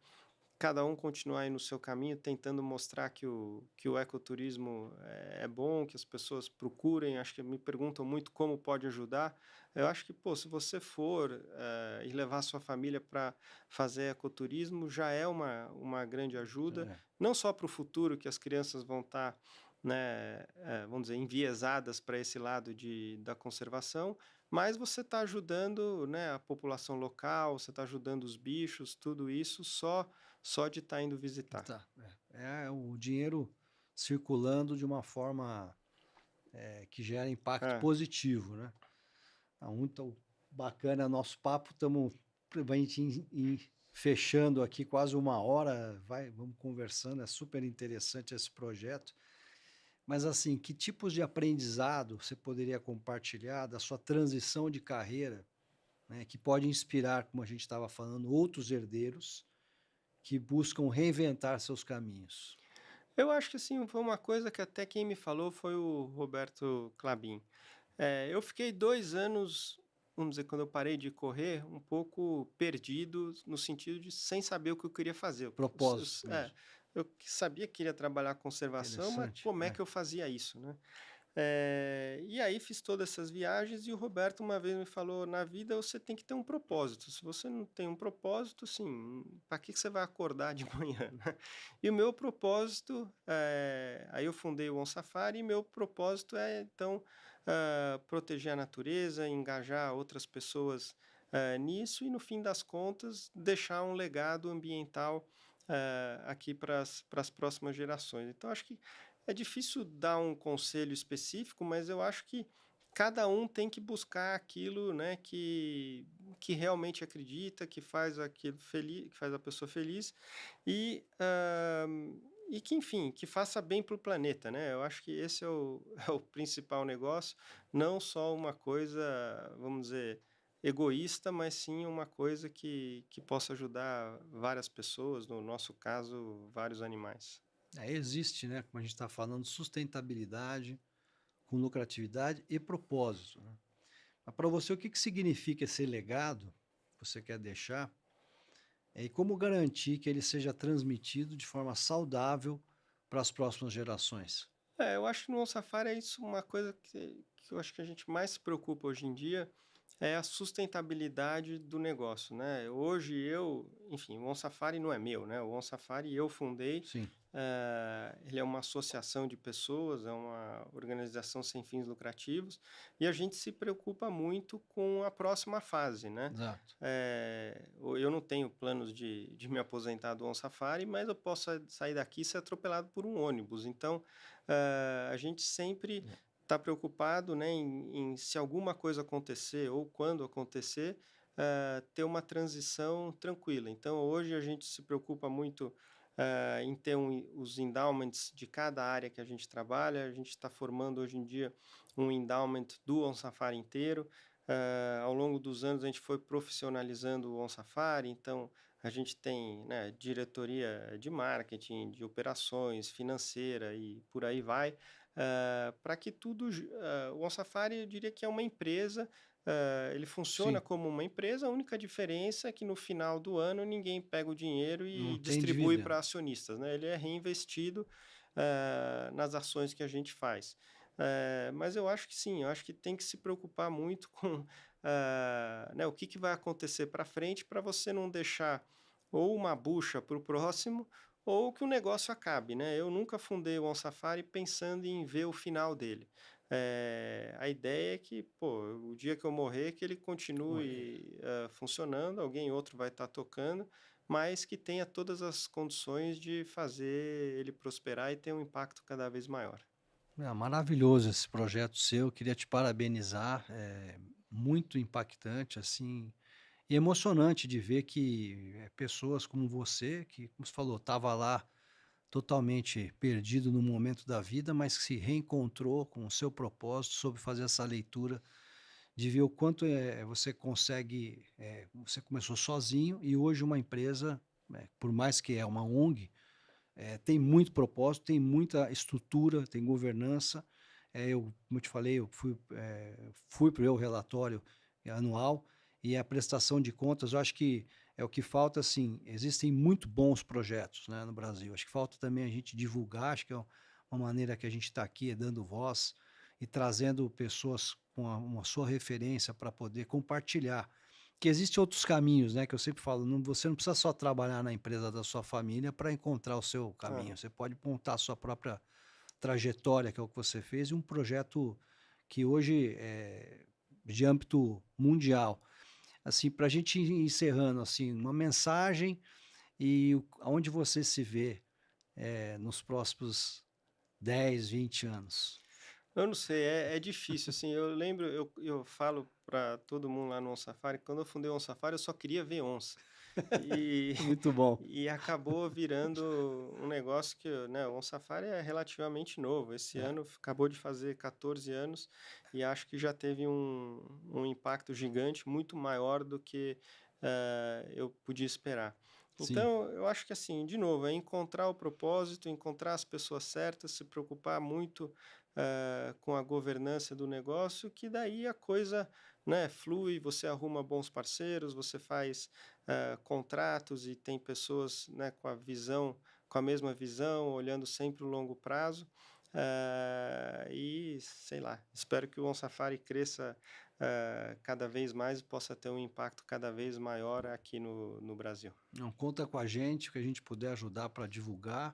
cada um continuar aí no seu caminho, tentando mostrar que o ecoturismo é bom, que as pessoas procurem. Acho que me perguntam muito como pode ajudar. Eu acho que, pô, se você for e levar sua família para fazer ecoturismo, já é uma grande ajuda, É, não só para o futuro, que as crianças vão estar, né, vamos dizer, enviesadas para esse lado da conservação, mas você está ajudando, né, a população local, você está ajudando os bichos, tudo isso só de estar indo visitar. tá. É o dinheiro circulando de uma forma que gera impacto É, positivo, né? Muito bacana nosso papo, estamos fechando aqui quase uma hora, vamos conversando, é super interessante esse projeto. Mas assim, que tipos de aprendizado você poderia compartilhar da sua transição de carreira, né, que pode inspirar, como a gente estava falando, outros herdeiros que buscam reinventar seus caminhos? Eu acho que assim, foi uma coisa que até quem me falou foi o Roberto Klabin. Eu fiquei 2 anos, vamos dizer, quando eu parei de correr, um pouco perdido, no sentido de sem saber o que eu queria fazer. Propósito mesmo. Eu sabia que queria trabalhar com conservação, mas Interessante. como é É, que eu fazia isso, né? E aí fiz todas essas viagens e o Roberto uma vez me falou: "Na vida você tem que ter um propósito, se você não tem um propósito, assim, para que que você vai acordar de manhã, né?". E o meu propósito, aí eu fundei o On Safari e meu propósito é então, proteger a natureza, engajar outras pessoas, nisso e no fim das contas deixar um legado ambiental, aqui para as próximas gerações. Então acho que é difícil dar um conselho específico, mas eu acho que cada um tem que buscar aquilo, né, que realmente acredita, que faz aquilo feliz, que faz a pessoa feliz e, e que, enfim, que faça bem para o planeta, né? Eu acho que esse é o, é o principal negócio, não só uma coisa, vamos dizer, egoísta, mas sim uma coisa que possa ajudar várias pessoas, no nosso caso, vários animais. existe, né, como a gente está falando, sustentabilidade com lucratividade e propósito, né? Mas para você, o que significa esse legado que você quer deixar? E como garantir que ele seja transmitido de forma saudável para as próximas gerações? Eu acho que no Safari é isso uma coisa que eu acho que a gente mais se preocupa hoje em dia, é a sustentabilidade do negócio, né. Hoje enfim, o On Safari não é meu, né, o On Safari eu fundei, Sim, ele é uma associação de pessoas, é uma organização sem fins lucrativos, e a gente se preocupa muito com a próxima fase, né. exato. Eu não tenho planos de me aposentar do On Safari, mas eu posso sair daqui e ser atropelado por um ônibus, então a gente sempre É. está preocupado, né, em se alguma coisa acontecer ou quando acontecer, ter uma transição tranquila. Então, hoje a gente se preocupa muito, em ter os endowments de cada área que a gente trabalha. A gente está formando hoje em dia um endowment do On Safari inteiro. Ao longo dos anos a gente foi profissionalizando o On Safari, então a gente tem, né, diretoria de marketing, de operações, financeira e por aí vai, para que o On Safari eu diria que é uma empresa, ele funciona Sim, como uma empresa, a única diferença é que no final do ano ninguém pega o dinheiro não e tem distribui dividendo. para acionistas, né, ele é reinvestido, nas ações que a gente faz. Mas eu acho que sim, eu acho que tem que se preocupar muito com, né, o que que vai acontecer para frente para você não deixar ou uma bucha para o próximo ou que o negócio acabe, né. Eu nunca fundei o On Safari pensando em ver o final dele. A ideia é que, pô, o dia que eu morrer que ele Oi. continue, funcionando, alguém outro vai estar tocando, mas que tenha todas as condições de fazer ele prosperar e ter um impacto cada vez maior. Maravilhoso esse projeto seu, queria te parabenizar, é muito impactante, assim, e emocionante de ver que, pessoas como você, que, como você falou, estava lá totalmente perdido no momento da vida, mas que se reencontrou com o seu propósito, soube fazer essa leitura de ver o quanto, você consegue, você começou sozinho e hoje uma empresa, por mais que é uma ONG, tem muito propósito, tem muita estrutura, tem governança. Como eu te falei, eu fui para o meu relatório anual e a prestação de contas, eu acho que é o que falta, assim, existem muito bons projetos, né, no Brasil. Acho que falta também a gente divulgar, acho que é uma maneira que a gente está aqui, dando voz e trazendo pessoas com uma sua referência para poder compartilhar. Que existem outros caminhos, né, que eu sempre falo, você não precisa só trabalhar na empresa da sua família para encontrar o seu caminho, Aham. você pode montar a sua própria trajetória, que é o que você fez, e um projeto que hoje é de âmbito mundial. Assim, para a gente ir encerrando, assim, uma mensagem e aonde você se vê, nos próximos 10, 20 anos. Eu não sei, é difícil, assim, eu lembro, eu falo para todo mundo lá no On Safari, quando eu fundei o On Safari eu só queria ver onça. E Muito bom. e acabou virando um negócio que, né, o On Safari é relativamente novo, esse É. ano acabou de fazer 14 anos e acho que já teve um impacto gigante, muito maior do que, eu podia esperar. Sim. Então, eu acho que assim, de novo, é encontrar o propósito, encontrar as pessoas certas, se preocupar muito com a governança do negócio, que daí a coisa, né, flui, você arruma bons parceiros, você faz contratos e tem pessoas, né, com a mesma visão, olhando sempre o longo prazo. E sei lá, espero que o On Safari cresça cada vez mais e possa ter um impacto cada vez maior aqui no Brasil. Não, conta com a gente, o que a gente puder ajudar para divulgar.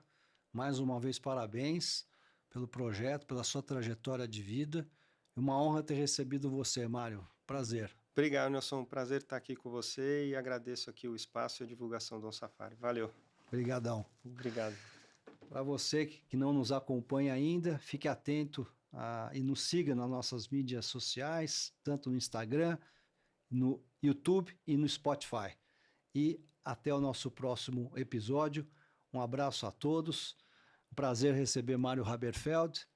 Mais uma vez, parabéns pelo projeto, pela sua trajetória de vida. Uma honra ter recebido você, Mário. Prazer. Obrigado, Nelson. Um prazer estar aqui com você e agradeço aqui o espaço e a divulgação do On Safari. Valeu. Obrigadão. Obrigado. Para você que não nos acompanha ainda, fique atento e nos siga nas nossas mídias sociais, tanto no Instagram, no YouTube e no Spotify. E até o nosso próximo episódio. Um abraço a todos. Um prazer receber Mário Haberfeld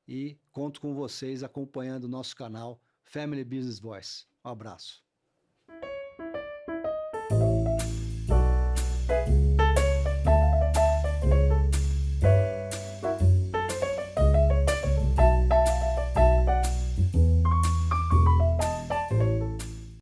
e conto com vocês acompanhando o nosso canal Family Business Voice. Um abraço.